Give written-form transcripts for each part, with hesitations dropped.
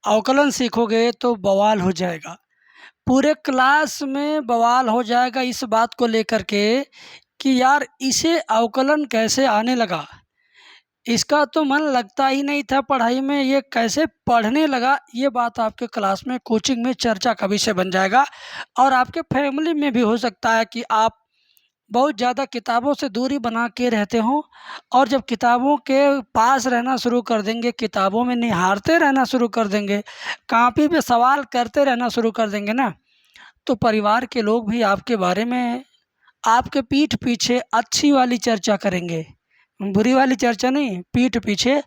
अवकलन सीखोगे तो बवाल हो जाएगा, पूरे क्लास में बवाल हो जाएगा इस बात को लेकर के कि यार इसे अवकलन कैसे आने लगा, इसका तो मन लगता ही नहीं था पढ़ाई में, ये कैसे पढ़ने लगा। ये बात आपके क्लास में कोचिंग में चर्चा का विषय बन जाएगा। और आपके फैमिली में भी हो सकता है कि आप बहुत ज़्यादा किताबों से दूरी बना के रहते हो, और जब किताबों के पास रहना शुरू कर देंगे, किताबों में निहारते रहना शुरू कर देंगे, कॉपी पे सवाल करते रहना शुरू कर देंगे ना, तो परिवार के लोग भी आपके बारे में आपके पीठ पीछे अच्छी वाली चर्चा करेंगे, बुरी वाली चर्चा नहीं, पीठ पीछे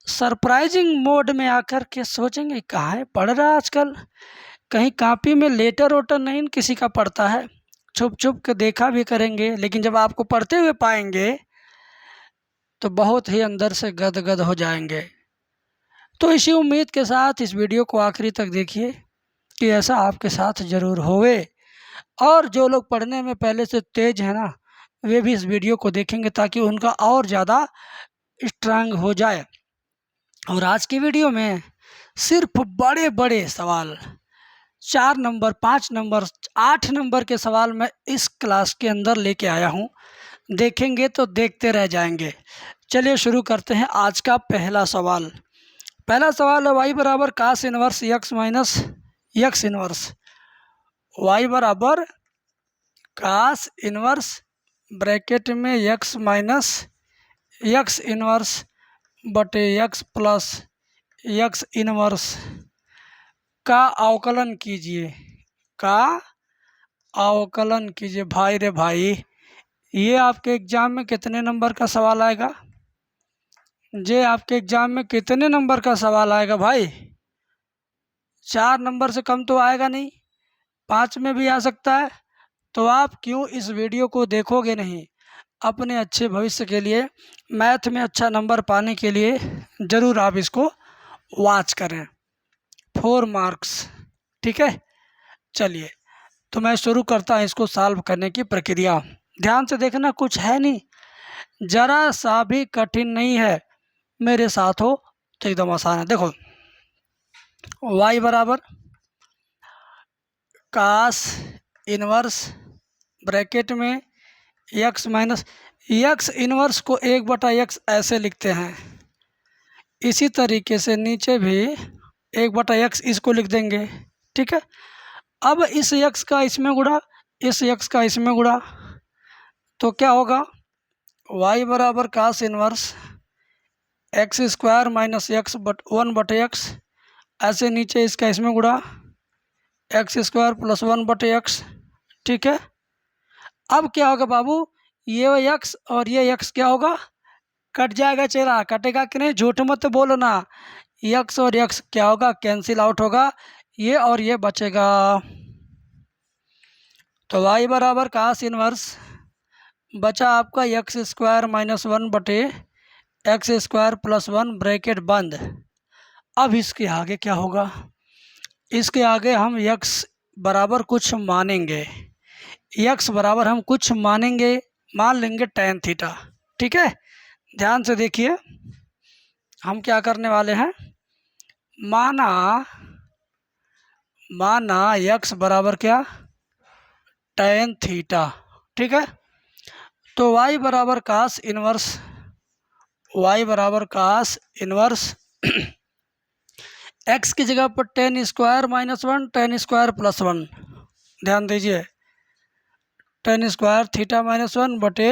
सरप्राइजिंग मोड में आकर के सोचेंगे कहाँ है पढ़ रहा आजकल, कहीं कॉपी में लेटर वोटर नहीं किसी का पढ़ता है। छुप छुप के देखा भी करेंगे, लेकिन जब आपको पढ़ते हुए पाएंगे तो बहुत ही अंदर से गदगद हो जाएंगे। तो इसी उम्मीद के साथ इस वीडियो को आखिरी तक देखिए कि ऐसा आपके साथ ज़रूर होवे। और जो लोग पढ़ने में पहले से तेज है ना, वे भी इस वीडियो को देखेंगे ताकि उनका और ज़्यादा स्ट्रांग हो जाए। और आज की वीडियो में सिर्फ बड़े बड़े सवाल, 4 नंबर, 5 नंबर, 8 नंबर के सवाल मैं इस क्लास के अंदर लेके आया हूँ, देखेंगे तो देखते रह जाएंगे। चलिए शुरू करते हैं आज का पहला सवाल। पहला सवाल है y बराबर cos inverse x minus x inverse, y बराबर कास इनवर्स ब्रैकेट में x माइनस x इनवर्स बटे x प्लस x इनवर्स का अवकलन कीजिए, का अवकलन कीजिए। भाई रे भाई, ये आपके एग्ज़ाम में कितने नंबर का सवाल आएगा? जे आपके एग्ज़ाम में कितने नंबर का सवाल आएगा भाई? 4 नंबर से कम तो आएगा नहीं, 5 में भी आ सकता है। तो आप क्यों इस वीडियो को देखोगे नहीं? अपने अच्छे भविष्य के लिए, मैथ में अच्छा नंबर पाने के लिए ज़रूर आप इसको वॉच करें। 4 मार्क्स, ठीक है। चलिए तो मैं शुरू करता हूँ इसको सॉल्व करने की प्रक्रिया। ध्यान से देखना, कुछ है नहीं, ज़रा सा भी कठिन नहीं है, मेरे साथ हो तो एकदम आसान है। देखो y बराबर कास इनवर्स ब्रैकेट में x माइनस x इनवर्स को 1/x ऐसे लिखते हैं, इसी तरीके से नीचे भी 1/x इसको लिख देंगे, ठीक है। अब इस x का इसमें गुणा, इस x का इसमें गुणा, तो क्या होगा? y बराबर cos inverse x square minus x 1/x, ऐसे नीचे इसका इसमें गुणा एक्स स्क्वायर प्लस 1/x, ठीक है। अब क्या होगा बाबू, ये x और ये x क्या होगा? कट जाएगा चेहरा, कटेगा कि नहीं? झूठ मत बोलो ना। x और x क्या होगा? कैंसिल आउट होगा, ये और ये बचेगा। तो y बराबर कास इनवर्स बचा आपका x square minus 1/x square plus 1 bracket बंद। अब इसके आगे क्या होगा? इसके आगे हम x बराबर कुछ मानेंगे, x बराबर हम कुछ मानेंगे, मान लेंगे tan थीटा, ठीक है। ध्यान से देखिए, हम क्या करने वाले हैं, माना x बराबर क्या? tan थीटा, ठीक है। तो y बराबर कास इनवर्स, y बराबर कास इनवर्स x की जगह पर tan square minus 1, tan square plus 1, ध्यान दीजिए, tan स्क्वायर थीटा माइनस 1 बटे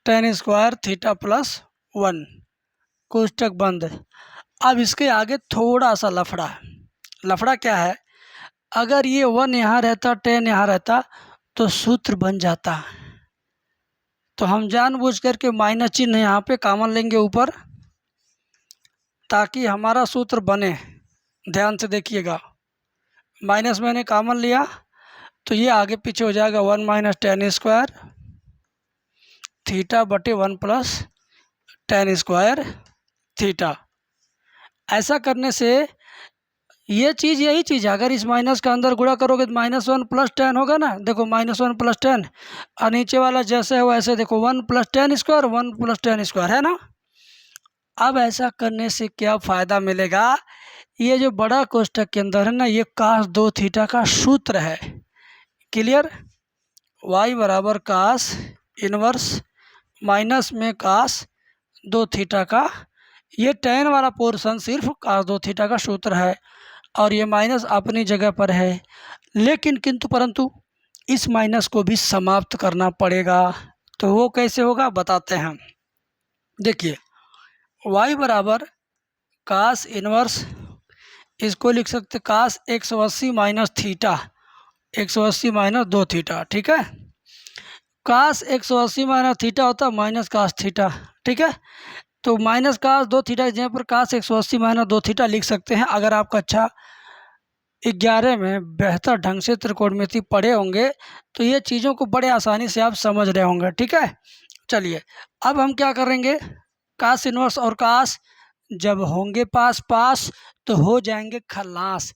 tan स्क्वायर थीटा प्लस 1, कोष्टक बंद। अब इसके आगे थोड़ा सा लफड़ा क्या है, अगर ये 1 यहाँ रहता, tan यहाँ रहता तो सूत्र बन जाता। तो हम जानबूझ करके माइनस चिन्ह यहाँ पे कॉमन लेंगे ऊपर, ताकि हमारा सूत्र बने। ध्यान से देखिएगा, माइनस मैंने कॉमन लिया तो ये आगे पीछे हो जाएगा 1 माइनस tan स्क्वायर थीटा बटे 1 प्लस tan स्क्वायर थीटा। ऐसा करने से ये चीज़, यही चीज़ है, अगर इस माइनस का अंदर गुणा करोगे तो -1 प्लस tan होगा ना। देखो -1 प्लस tan, और नीचे वाला जैसे है वैसे देखो 1 plus tan square, 1 plus tan square, है ना। अब ऐसा करने से क्या फ़ायदा मिलेगा ये जो बड़ा कोष्ठक के अंदर है ना, ये cos 2 थीटा का सूत्र है। क्लियर? y बराबर cos इनवर्स माइनस में cos 2 थीटा का, ये tan वाला पोर्शन सिर्फ cos 2 थीटा का सूत्र है, और ये माइनस अपनी जगह पर है, लेकिन किंतु परंतु इस माइनस को भी समाप्त करना पड़ेगा। तो वो कैसे होगा बताते हैं। देखिए y बराबर cos इनवर्स, इसको लिख सकते cos 180 minus theta, 180 minus 2 theta. ठीक है, cos 180 माइनस थीटा होता है माइनस cos थीटा। ठीक है, तो माइनस cos 2 थीटा की जगह पर cos 180 माइनस 2 थीटा लिख सकते हैं। अगर आप कक्षा 11 में बेहतर ढंग से त्रिकोणमिति पढ़े होंगे तो ये चीज़ों को बड़े आसानी से आप समझ रहे होंगे। ठीक है, चलिए अब हम क्या करेंगे, cos इनवर्स और cos जब होंगे पास पास तो हो जाएंगे खल्लास।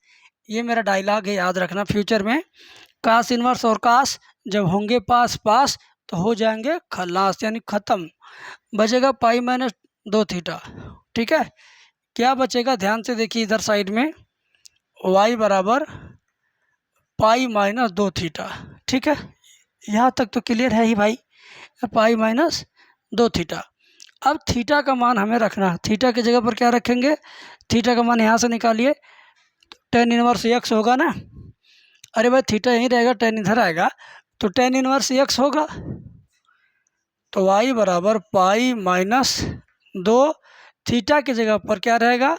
ये मेरा डायलॉग है, याद रखना फ्यूचर में। cos इनवर्स और cos जब होंगे पास पास तो हो जाएंगे खल्लास, यानी ख़त्म। बचेगा पाई माइनस 2 थीटा। ठीक है, क्या बचेगा ध्यान से देखिए इधर साइड में, y बराबर पाई माइनस 2 थीटा। ठीक है, यहाँ तक तो क्लियर है ही भाई, पाई माइनस 2 थीटा। अब थीटा का मान हमें रखना है, थीटा की जगह पर क्या रखेंगे, थीटा का मान यहाँ से निकालिए, tan इनवर्स x होगा ना। अरे भाई थीटा यहीं रहेगा, tan इधर आएगा, तो tan इनवर्स x होगा। तो y बराबर पाई माइनस 2 थीटा की जगह पर क्या रहेगा,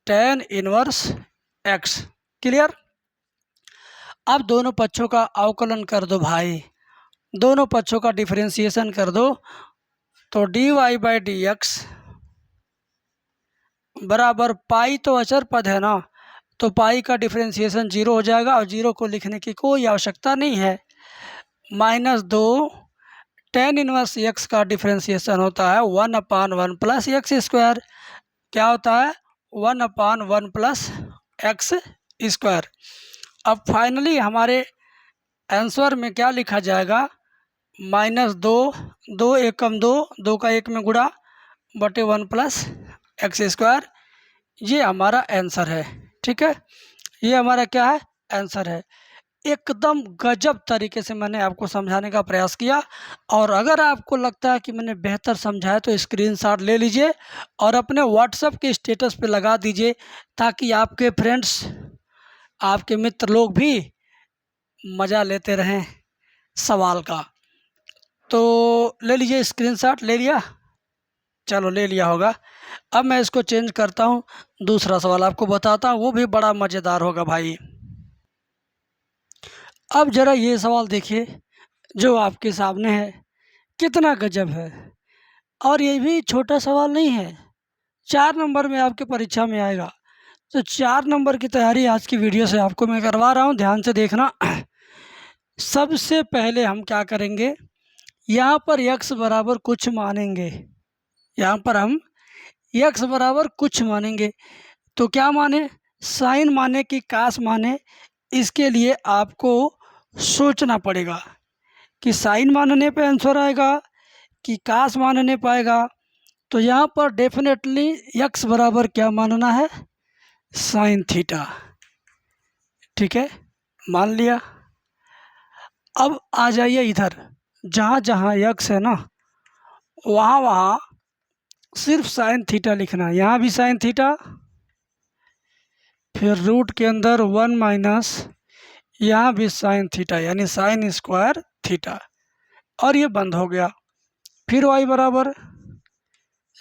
tan इनवर्स x। क्लियर? अब दोनों पक्षों का अवकलन कर दो भाई, दोनों पक्षों का डिफरेंशिएशन कर दो, तो dy बाई डी एक्स बराबर पाई, तो अचर पद है ना, तो पाई का डिफरेंशिएशन 0 हो जाएगा, और 0 को लिखने की कोई आवश्यकता नहीं है। माइनस 2 tan इनवर्स x का डिफरेंशिएशन होता है 1/1 प्लस एक्स स्क्वायर। क्या होता है, 1/1 प्लस एक्स स्क्वायर। अब फाइनली हमारे आंसर में क्या लिखा जाएगा, माइनस 2, 2 एकम 2, 2 का 1 में गुणा बटे 1 प्लस एक्स स्क्वायर। ये हमारा आंसर है। ठीक है, ये हमारा क्या है, आंसर है। एकदम गजब तरीके से मैंने आपको समझाने का प्रयास किया, और अगर आपको लगता है कि मैंने बेहतर समझाया तो स्क्रीनशॉट ले लीजिए और अपने व्हाट्सएप के स्टेटस पे लगा दीजिए, ताकि आपके फ्रेंड्स, आपके मित्र लोग भी मज़ा लेते रहें सवाल का। तो ले लीजिए स्क्रीनशॉट, ले लिया, चलो ले लिया होगा। अब मैं इसको चेंज करता हूँ, दूसरा सवाल आपको बताता हूँ, वो भी बड़ा मज़ेदार होगा भाई। अब ज़रा ये सवाल देखिए जो आपके सामने है, कितना गजब है। और ये भी छोटा सवाल नहीं है, 4 नंबर में आपके परीक्षा में आएगा। तो 4 नंबर की तैयारी आज की वीडियो से आपको मैं करवा रहा हूँ, ध्यान से देखना। सबसे पहले हम क्या करेंगे, यहाँ पर x बराबर कुछ मानेंगे, यहाँ पर हम x बराबर कुछ मानेंगे। तो क्या माने, साइन माने कि कास माने, इसके लिए आपको सोचना पड़ेगा कि साइन मानने पे आंसर आएगा कि कास मानने पाएगा। तो यहाँ पर डेफिनेटली x बराबर क्या मानना है, साइन थीटा। ठीक है, मान लिया। अब आ जाइए इधर, जहाँ जहाँ x है ना, वहाँ वहाँ सिर्फ साइन थीटा लिखना। यहाँ भी साइन थीटा, फिर रूट के अंदर 1 माइनस, यहाँ भी साइन थीटा, यानी साइन स्क्वायर थीटा, और ये बंद हो गया। फिर y बराबर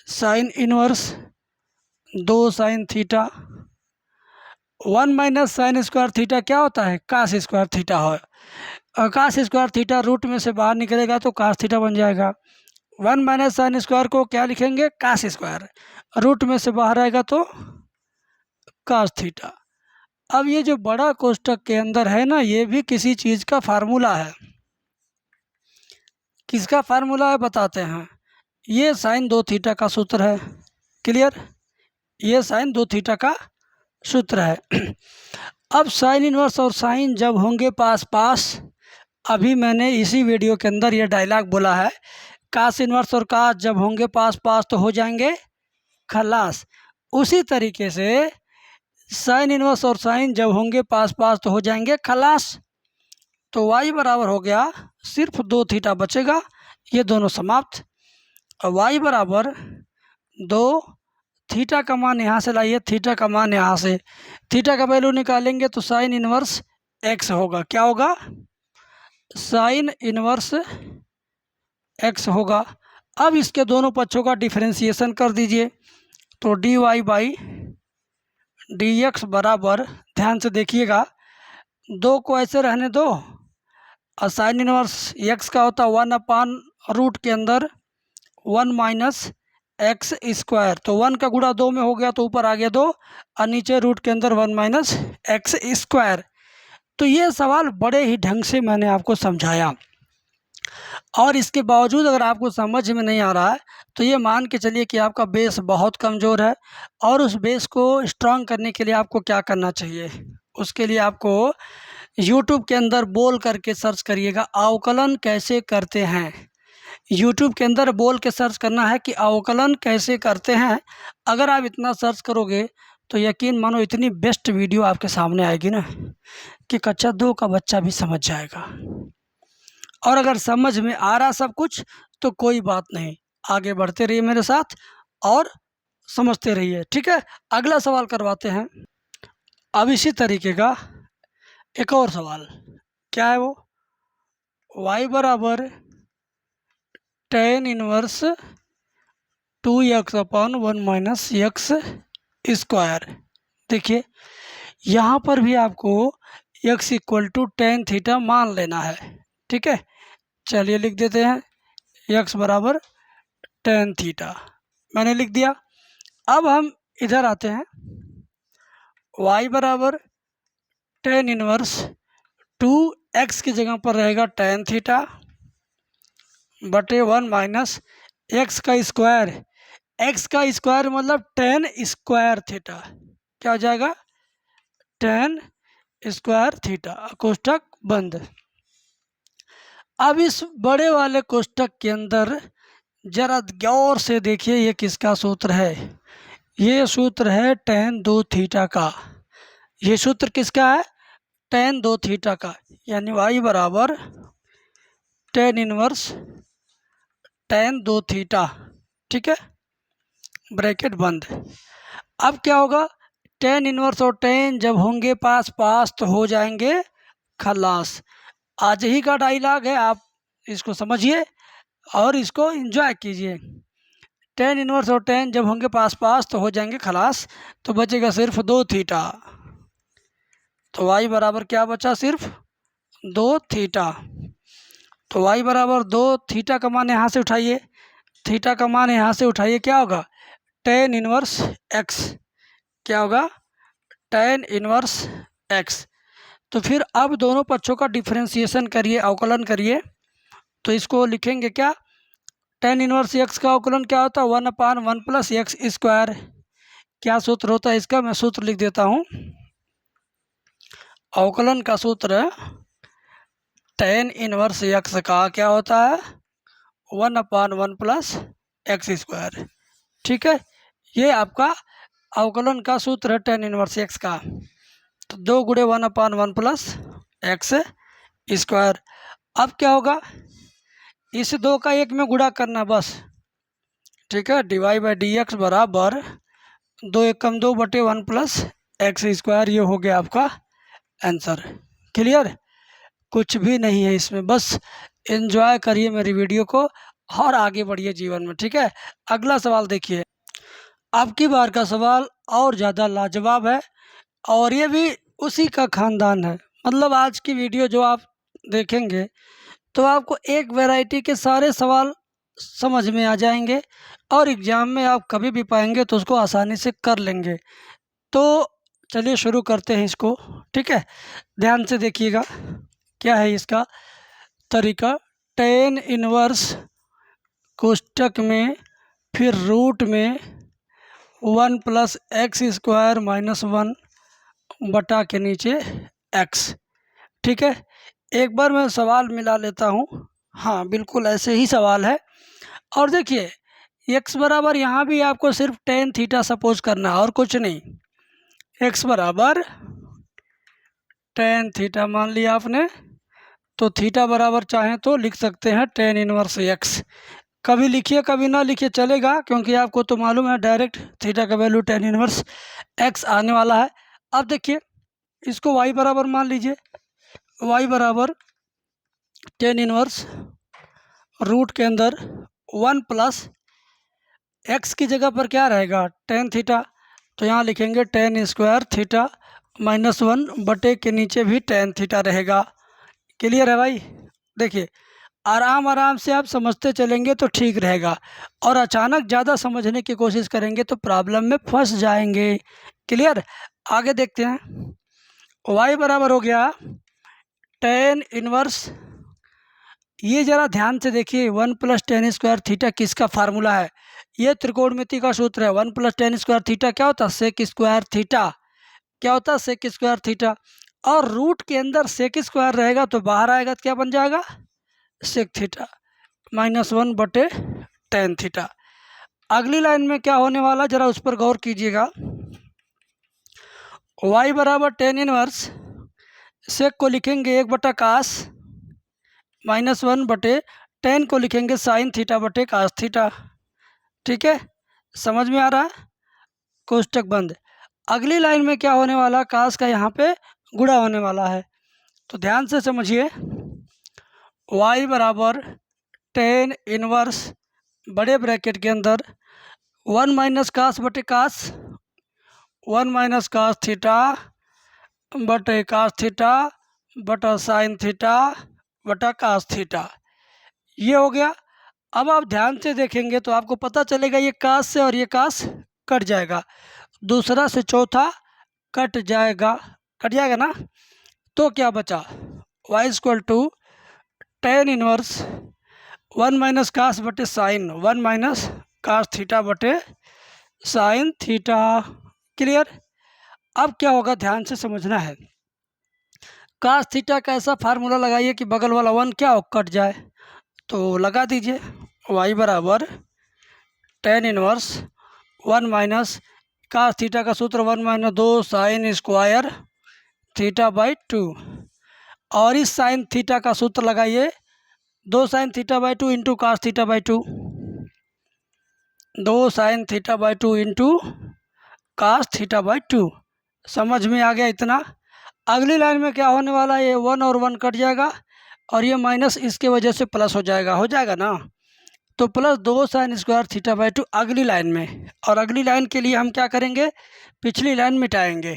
sine inverse 2 sine theta, 1 minus sine square theta क्या होता है, कास स्क्वायर थीटा है, और कास स्क्वायर थीटा रूट में से बाहर निकलेगा तो कास थीटा बन जाएगा। 1 माइनस साइन स्क्वायर को क्या लिखेंगे, कास स्क्वायर, रूट में से बाहर आएगा तो कास थीटा। अब ये जो बड़ा कोष्ठक के अंदर है ना, ये भी किसी चीज़ का फार्मूला है। किसका फार्मूला है बताते हैं, ये साइन 2 थीटा का सूत्र है। क्लियर, ये साइन 2 थीटा का सूत्र है। अब साइन इनवर्स और साइन जब होंगे पास पास, अभी मैंने इसी वीडियो के अंदर ये डायलॉग बोला है, कास इनवर्स और कास जब होंगे पास पास तो हो जाएंगे खलास। उसी तरीके से साइन इनवर्स और साइन जब होंगे पास पास तो हो जाएंगे खलास। तो y बराबर हो गया सिर्फ 2 थीटा बचेगा, ये दोनों समाप्त। और y बराबर 2 थीटा का मान यहाँ से लाइए, थीटा का मान यहाँ से, थीटा का वैल्यू निकालेंगे तो साइन इनवर्स x होगा। क्या होगा? साइन इनवर्स x होगा। अब इसके दोनों पक्षों का डिफरेंशिएशन कर दीजिए, तो dy बाई dx बराबर, ध्यान से देखिएगा, 2 को ऐसे रहने दो, और साइन इनवर्स x का होता 1/रूट के अंदर 1 माइनस एक्स स्क्वायर, तो 1 का गुणा 2 में हो गया तो ऊपर आ गया 2, और नीचे रूट के अंदर 1 माइनस एक्स स्क्वायर। तो ये सवाल बड़े ही ढंग से मैंने आपको समझाया, और इसके बावजूद अगर आपको समझ में नहीं आ रहा है तो ये मान के चलिए कि आपका बेस बहुत कमज़ोर है। और उस बेस को स्ट्रांग करने के लिए आपको क्या करना चाहिए? उसके लिए आपको यूट्यूब के अंदर बोल करके सर्च करिएगा, अवकलन कैसे करते हैं। यूट्यूब के अंदर बोल के सर्च करना है कि अवकलन कैसे करते हैं। अगर आप इतना सर्च करोगे तो यकीन मानो इतनी बेस्ट वीडियो आपके सामने आएगी ना कि कक्षा 2 का बच्चा भी समझ जाएगा। और अगर समझ में आ रहा सब कुछ तो कोई बात नहीं, आगे बढ़ते रहिए मेरे साथ और समझते रहिए, ठीक है। अगला सवाल करवाते हैं। अब इसी तरीके का एक और सवाल, क्या है वो? y बराबर tan inverse 2x/1 minus x square. देखिए यहाँ पर भी आपको x equal to tan theta मान लेना है, ठीक है। चलिए लिख देते हैं, x बराबर टेन थीटा मैंने लिख दिया। अब हम इधर आते हैं, y बराबर टेन इनवर्स 2x की जगह पर रहेगा टेन थीटा बटे 1 माइनस एक्स का स्क्वायर। एक्स का स्क्वायर मतलब टेन स्क्वायर थीटा, क्या हो जाएगा? टेन स्क्वायर थीटा, कोष्ठक बंद। अब इस बड़े वाले कोष्ठक के अंदर जरा गौर से देखिए, ये किसका सूत्र है? ये सूत्र है टेन 2 थीटा का। ये सूत्र किसका है? टेन 2 थीटा का, यानी y बराबर टेन इनवर्स टेन 2 थीटा, ठीक है, ब्रैकेट बंद। अब क्या होगा? टेन इनवर्स और टेन जब होंगे पास पास तो हो जाएंगे खलास। आज ही का डायलॉग है, आप इसको समझिए और इसको एंजॉय कीजिए। टेन इनवर्स और टेन जब होंगे पास पास तो हो जाएंगे खलास, तो बचेगा सिर्फ 2 थीटा। तो y बराबर क्या बचा? सिर्फ 2 थीटा। तो y बराबर 2 थीटा का मान यहाँ से उठाइए, थीटा का मान यहाँ से उठाइए, क्या होगा? Tan inverse x। क्या होगा? Tan inverse x। तो फिर अब दोनों पक्षों का डिफरेंशिएशन करिए, अवकलन करिए, तो इसको लिखेंगे क्या? टेन इनवर्स x का अवकलन क्या होता है? 1/1 प्लस एक्स स्क्वायर। क्या सूत्र होता है इसका? मैं सूत्र लिख देता हूँ। अवकलन का सूत्र टेन इनवर्स एक्स का क्या होता है? 1/1 प्लस एक्स स्क्वायर, ठीक है। ये आपका अवकलन का सूत्र है टेन इनवर्स एक्स का। तो 2 गुणे 1/1 प्लस एक्स स्क्वायर। अब क्या होगा? इस 2 का 1 में गुणा करना बस, ठीक है। dy बाई डी एक्स बराबर 2 1 कम 2 बटे 1 प्लस एक्स स्क्वायर। ये हो गया आपका आंसर। क्लियर? कुछ भी नहीं है इसमें, बस एंजॉय करिए मेरी वीडियो को और आगे बढ़िए जीवन में, ठीक है। अगला सवाल देखिए। अब की बार का सवाल और ज़्यादा लाजवाब है और ये भी उसी का ख़ानदान है। मतलब आज की वीडियो जो आप देखेंगे तो आपको एक वैरायटी के सारे सवाल समझ में आ जाएंगे और एग्ज़ाम में आप कभी भी पाएंगे तो उसको आसानी से कर लेंगे। तो चलिए शुरू करते हैं इसको, ठीक है। ध्यान से देखिएगा, क्या है इसका तरीका। टेन इनवर्स कोष्ठक में फिर रूट में 1 प्लस एक्स स्क्वायर माइनस 1 बटा के नीचे x, ठीक है। एक बार मैं सवाल मिला लेता हूँ। हाँ बिल्कुल ऐसे ही सवाल है। और देखिए x बराबर यहाँ भी आपको सिर्फ टेन थीटा सपोज करना है और कुछ नहीं। एक्स बराबर टेन थीटा मान लिया आपने। तो थीटा बराबर चाहें तो लिख सकते हैं टेन इनवर्स एक्स। कभी लिखिए कभी ना लिखिए चलेगा, क्योंकि आपको तो मालूम है डायरेक्ट थीटा का वैल्यू टेन इनवर्स एक्स आने वाला है। अब देखिए इसको y बराबर मान लीजिए, y बराबर टेन इनवर्स रूट के अंदर 1 प्लस एक्स की जगह पर क्या रहेगा टेन थीटा, तो यहाँ लिखेंगे टेन स्क्वायर थीटा माइनस 1 बटे के नीचे भी टेन थीटा रहेगा। क्लियर है भाई? देखिए आराम आराम से आप समझते चलेंगे तो ठीक रहेगा, और अचानक ज़्यादा समझने की कोशिश करेंगे तो प्रॉब्लम में फंस जाएंगे। क्लियर? आगे देखते हैं। y बराबर हो गया टेन इनवर्स, ये ज़रा ध्यान से देखिए, 1 प्लस टेन स्क्वायर थीटा किसका फार्मूला है? ये त्रिकोणमिति का सूत्र है। 1 प्लस टेन स्क्वायर थीटा क्या होता है? Sec square theta. क्या होता है? Sec square theta. और रूट के अंदर सेक स्क्वायर रहेगा तो बाहर आएगा तो क्या बन जाएगा? सेक थीटा माइनस 1 बटे टेन थीटा। अगली लाइन में क्या होने वाला ज़रा उस पर गौर कीजिएगा। y बराबर टेन इनवर्स, सेक को लिखेंगे 1/cos माइनस 1 बटे टेन को लिखेंगे साइन थीटा बटे कास थीटा। ठीक है, समझ में आ रहा है? कोष्टक बंद। अगली लाइन में क्या होने वाला? कास का यहाँ पे गुणा होने वाला है, तो ध्यान से समझिए। y बराबर टेन इनवर्स बड़े ब्रैकेट के अंदर 1 माइनस कास बटे कास, 1 माइनस कास थीटा बटे कास थीटा बटा साइन थीटा बटा कास थीटा। ये हो गया। अब आप ध्यान से देखेंगे तो आपको पता चलेगा ये कास से और ये कास कट जाएगा, दूसरा से चौथा कट जाएगा, कट जाएगा ना। तो क्या बचा? y equal to tan inverse 1 minus cos बटे साइन, 1 माइनस कास थीटा बटे साइन थीटा। क्लियर? अब क्या होगा ध्यान से समझना है। कास थीटा का ऐसा फार्मूला लगाइए कि बगल वाला 1 क्या हो? कट जाए। तो लगा दीजिए y बराबर tan inverse 1 minus cos theta का सूत्र 1 minus 2 sine square theta by 2, और इस साइन थीटा का सूत्र लगाइए 2 sine theta by 2 into cos theta by 2, 2 sine theta by 2 into cos theta by 2। समझ में आ गया इतना? अगली लाइन में क्या होने वाला है? ये 1 और 1 कट जाएगा और ये माइनस इसके वजह से प्लस हो जाएगा ना। तो plus 2 sine square theta by 2 अगली लाइन में। और अगली लाइन के लिए हम क्या करेंगे? पिछली लाइन मिटाएंगे।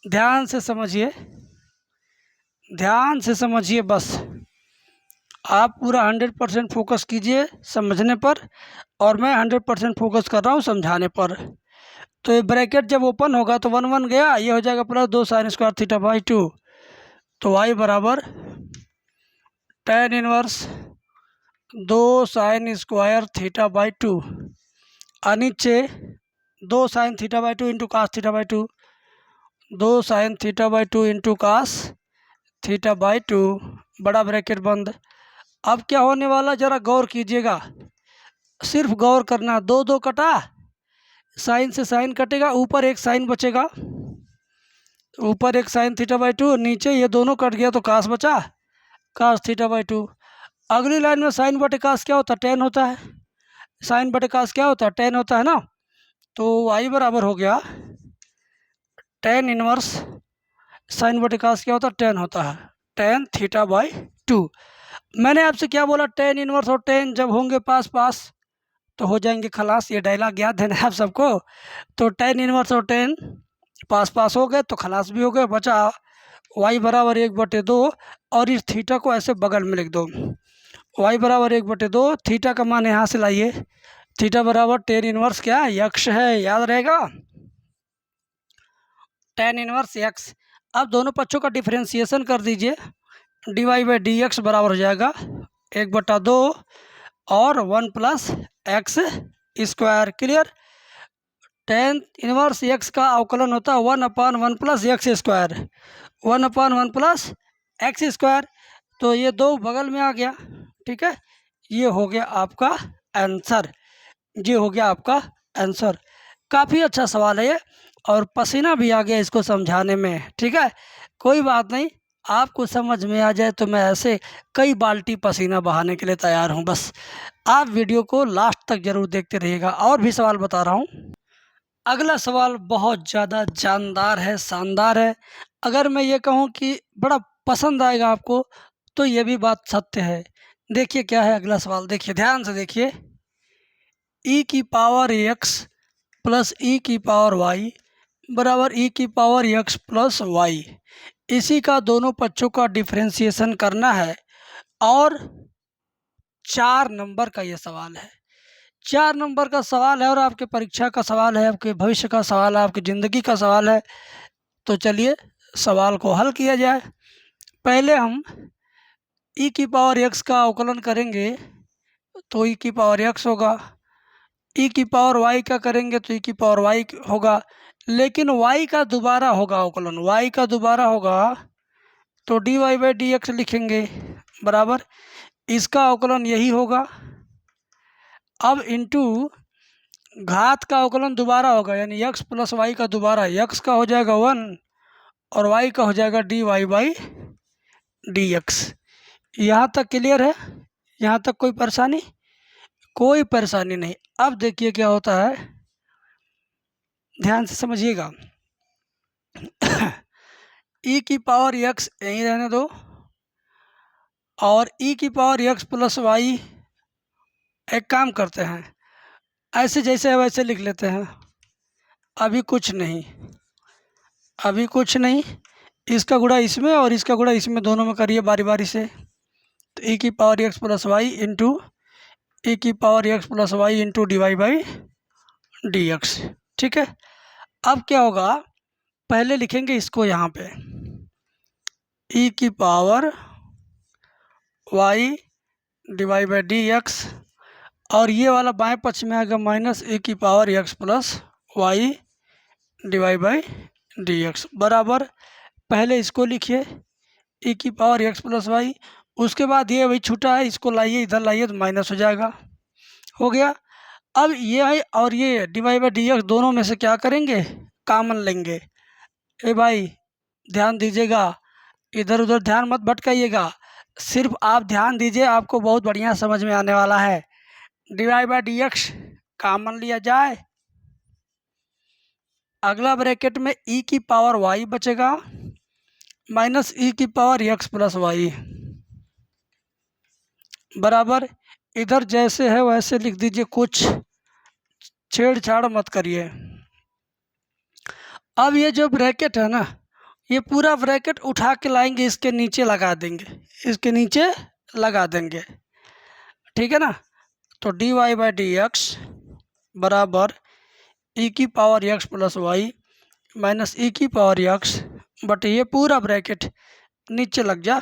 ध्यान से समझिए, ध्यान से समझिए, बस आप पूरा 100% फोकस कीजिए समझने पर, और मैं 100% फोकस कर रहा हूँ समझाने पर। तो ये ब्रैकेट जब ओपन होगा तो 1 1 गया, ये हो जाएगा plus 2 sine square theta by 2। तो y बराबर tan inverse 2 sine square theta by 2, और नीचे 2 sine theta by 2 into cos theta by 2, 2 sine theta by 2 into cos theta by 2, बड़ा ब्रैकेट बंद। अब क्या होने वाला ज़रा गौर कीजिएगा, सिर्फ गौर करना। 2 2 कटा, साइन से साइन कटेगा, ऊपर एक साइन बचेगा, ऊपर एक साइन थीटा बाई 2, नीचे ये दोनों कट गया तो कास बचा, कास थीटा बाई 2। अगली लाइन में साइन बटे कास क्या होता है? टेन होता है। साइन बटे कास क्या होता है? टेन होता है ना। तो y बराबर हो गया टेन इनवर्स साइन बटे कास क्या होता है? टेन होता है, टेन थीटा बाई 2। मैंने आपसे क्या बोला? टेन इनवर्स और टेन जब होंगे पास पास तो हो जाएंगे खलास। ये डायलॉग याद है ना आप सबको? तो टेन इनवर्स और टेन पास पास हो गए तो खलास भी हो गए। बचा y बराबर 1/2, और इस थीटा को ऐसे बगल में लिख दो। y बराबर 1/2, थीटा का मान यहाँ से लाइए, थीटा बराबर टेन इनवर्स क्या यक्ष है, याद रहेगा, टेन इनवर्स यक्स। अब दोनों पक्षों का डिफरेंशिएशन कर दीजिए, dy बाई डी एक्स बराबर हो जाएगा 1/2 और 1 plus x square. Clear? Tan inverse x का अवकलन होता है 1/1 plus x square, 1/1 plus x square. तो ये दो बगल में आ गया। ठीक है, ये हो गया आपका आंसर, ये हो गया आपका आंसर। काफ़ी अच्छा सवाल है ये। और पसीना भी आ गया इसको समझाने में। ठीक है, कोई बात नहीं, आपको समझ में आ जाए तो मैं ऐसे कई बाल्टी पसीना बहाने के लिए तैयार हूँ। बस आप वीडियो को लास्ट तक ज़रूर देखते रहिएगा। और भी सवाल बता रहा हूँ। अगला सवाल बहुत ज़्यादा जानदार है, शानदार है। अगर मैं ये कहूँ कि बड़ा पसंद आएगा आपको, तो ये भी बात सत्य है। देखिए क्या है अगला सवाल, देखिए ध्यान से देखिए। ई की पावर एक्स प्लस ई की पावर वाई बराबर ई की पावर एक्स प्लस वाई, इसी का दोनों पक्षों का डिफरेंशिएशन करना है। और 4 नंबर का ये सवाल है। 4 नंबर का सवाल है और आपके परीक्षा का सवाल है, आपके भविष्य का सवाल है, आपकी ज़िंदगी का सवाल है। तो चलिए सवाल को हल किया जाए। पहले हम ई की पावर एक्स का अवकलन करेंगे तो ई की पावर एक्स होगा। ई की पावर वाई का करेंगे तो ई की पावर वाई होगा। लेकिन वाई का दोबारा होगा अवकलन, वाई का दोबारा होगा तो d y by d x लिखेंगे बराबर इसका अवकलन यही होगा। अब इंटू घात का अवकलन दोबारा होगा, यानी x प्लस वाई का दोबारा x का हो जाएगा 1 और y का हो जाएगा d y by d x. यहाँ तक क्लियर है? यहाँ तक कोई परेशानी? कोई परेशानी नहीं। अब देखिए क्या होता है, ध्यान से समझिएगा। e की पावर x यहीं रहने दो और e की पावर x प्लस वाई, एक काम करते हैं, ऐसे जैसे है वैसे लिख लेते हैं। अभी कुछ नहीं, अभी कुछ नहीं, इसका गुणा इसमें और इसका गुणा इसमें, दोनों में करिए बारी बारी से। तो e की power x plus y into e की power x plus y into d y by d x. ठीक है, अब क्या होगा, पहले लिखेंगे इसको यहाँ पे ई की power y d y by d x और ये वाला बाएं पक्ष में आएगा माइनस ए की power x plus y d y by d x बराबर पहले इसको लिखिए ई की पावर एक्स प्लस वाई, उसके बाद ये वही छूटा है इसको लाइए इधर लाइए तो माइनस हो जाएगा, हो गया। अब ये है और ये डिवाई बाई डी एक्स दोनों में से क्या करेंगे, कॉमन लेंगे। ए भाई ध्यान दीजिएगा, इधर उधर ध्यान मत भटकाइएगा, सिर्फ आप ध्यान दीजिए, आपको बहुत बढ़िया समझ में आने वाला है। Dibai by d x common लिया जाए, अगला ब्रैकेट में ई की पावर वाई बचेगा माइनस ई की पावर एक्स प्लस वाई बराबर इधर जैसे है वैसे लिख दीजिए, कुछ छेड़छाड़ मत करिए। अब ये जो ब्रैकेट है ना, ये पूरा ब्रैकेट उठा के लाएंगे, इसके नीचे लगा देंगे, इसके नीचे लगा देंगे, ठीक है ना। तो d y by d x बराबर ई की power x plus y minus e की पावर एक्स बट ये पूरा ब्रैकेट नीचे लग जा,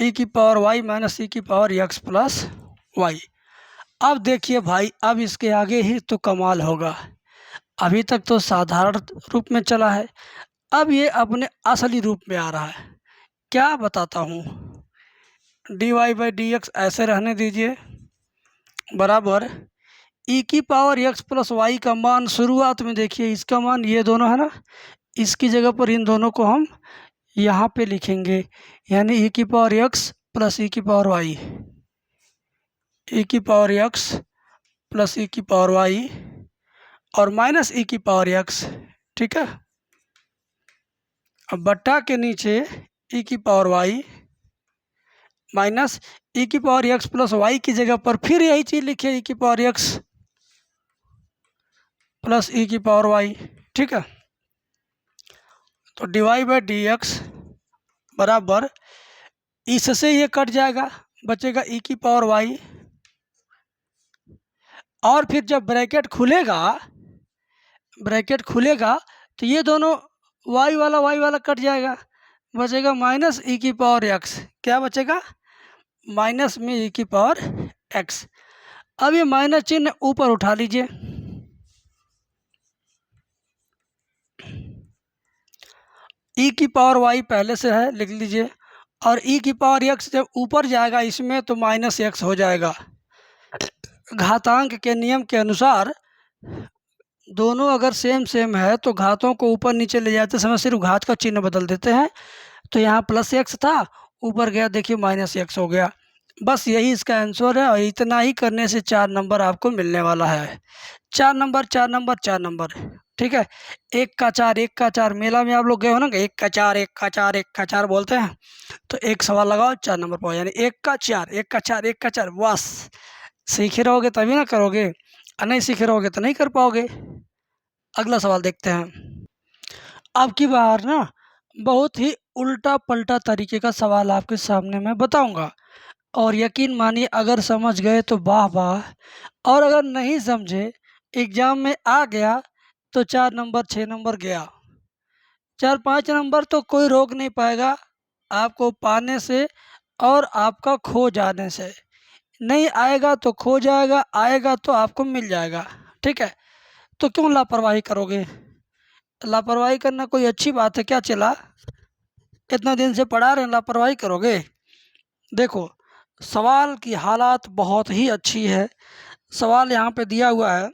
ई की पावर वाई माइनस ई की पावर एक्स प्लस वाई। अब देखिए भाई, अब इसके आगे ही तो कमाल होगा, अभी तक तो साधारण रूप में चला है, अब ये अपने असली रूप में आ रहा है। क्या बताता हूँ, d y by d x ऐसे रहने दीजिए बराबर ई की पावर एक्स प्लस वाई का मान शुरुआत में देखिए, इसका मान ये दोनों है ना, इसकी जगह पर इन दोनों को हम यहाँ पे लिखेंगे, यानी ई की पावर एक्स प्लस ई की पावर वाई, ई की पावर एक्स प्लस ई की पावर वाई और माइनस ई की पावर एक्स, ठीक है। अब बट्टा के नीचे ई की पावर वाई माइनस ई की पावर एक्स प्लस वाई की जगह पर फिर यही चीज़ लिखिए, ई की पावर एक्स प्लस ई की पावर वाई, ठीक है। तो डिवाई बाई डी एक्स बराबर इससे ये कट जाएगा, बचेगा ई की पावर वाई और फिर जब ब्रैकेट खुलेगा तो ये दोनों वाई वाला कट जाएगा, बचेगा माइनस ई की पावर एक्स, क्या बचेगा, माइनस में ई की पावर एक्स। अब ये माइनस चिन्ह ऊपर उठा लीजिए, ई की पावर वाई पहले से है लिख लीजिए और ई की पावर एक्स जब ऊपर जाएगा इसमें तो माइनस एक्स हो जाएगा। घातांक के नियम के अनुसार दोनों अगर सेम सेम है तो घातों को ऊपर नीचे ले जाते समय सिर्फ घात का चिन्ह बदल देते हैं। तो यहाँ प्लस एक्स था, ऊपर गया देखिए माइनस एक्स हो गया। बस यही इसका आंसर है और इतना ही करने से 4 नंबर आपको मिलने वाला है। 4 नंबर 4 नंबर 4 नंबर, ठीक है। एक का चार, एक का चार, मेला में आप लोग गए हो ना, एक का चार, एक का चार, एक का चार बोलते हैं। तो एक सवाल लगाओ 4 नंबर पाओ, यानी एक का चार, एक का चार, एक का चार। बस सीखे रहोगे तभी ना करोगे, और नहीं सीखे रहोगे तो नहीं कर पाओगे। अगला सवाल देखते हैं। अब की बार ना बहुत ही उल्टा पलटा तरीके का सवाल आपके सामने मैं बताऊंगा, और यकीन मानिए अगर समझ गए तो वाह वाह, और अगर नहीं समझे, एग्जाम में आ गया तो 4 नंबर 6 नंबर गया। 4 5 नंबर तो कोई रोक नहीं पाएगा आपको पाने से और आपका खो जाने से। नहीं आएगा तो खो जाएगा, आएगा तो आपको मिल जाएगा, ठीक है। तो क्यों लापरवाही करोगे? लापरवाही करना कोई अच्छी बात है क्या? चला कितना दिन से पढ़ा रहे हैं, लापरवाही करोगे? देखो सवाल की हालात बहुत ही अच्छी है। सवाल यहाँ पे दिया हुआ है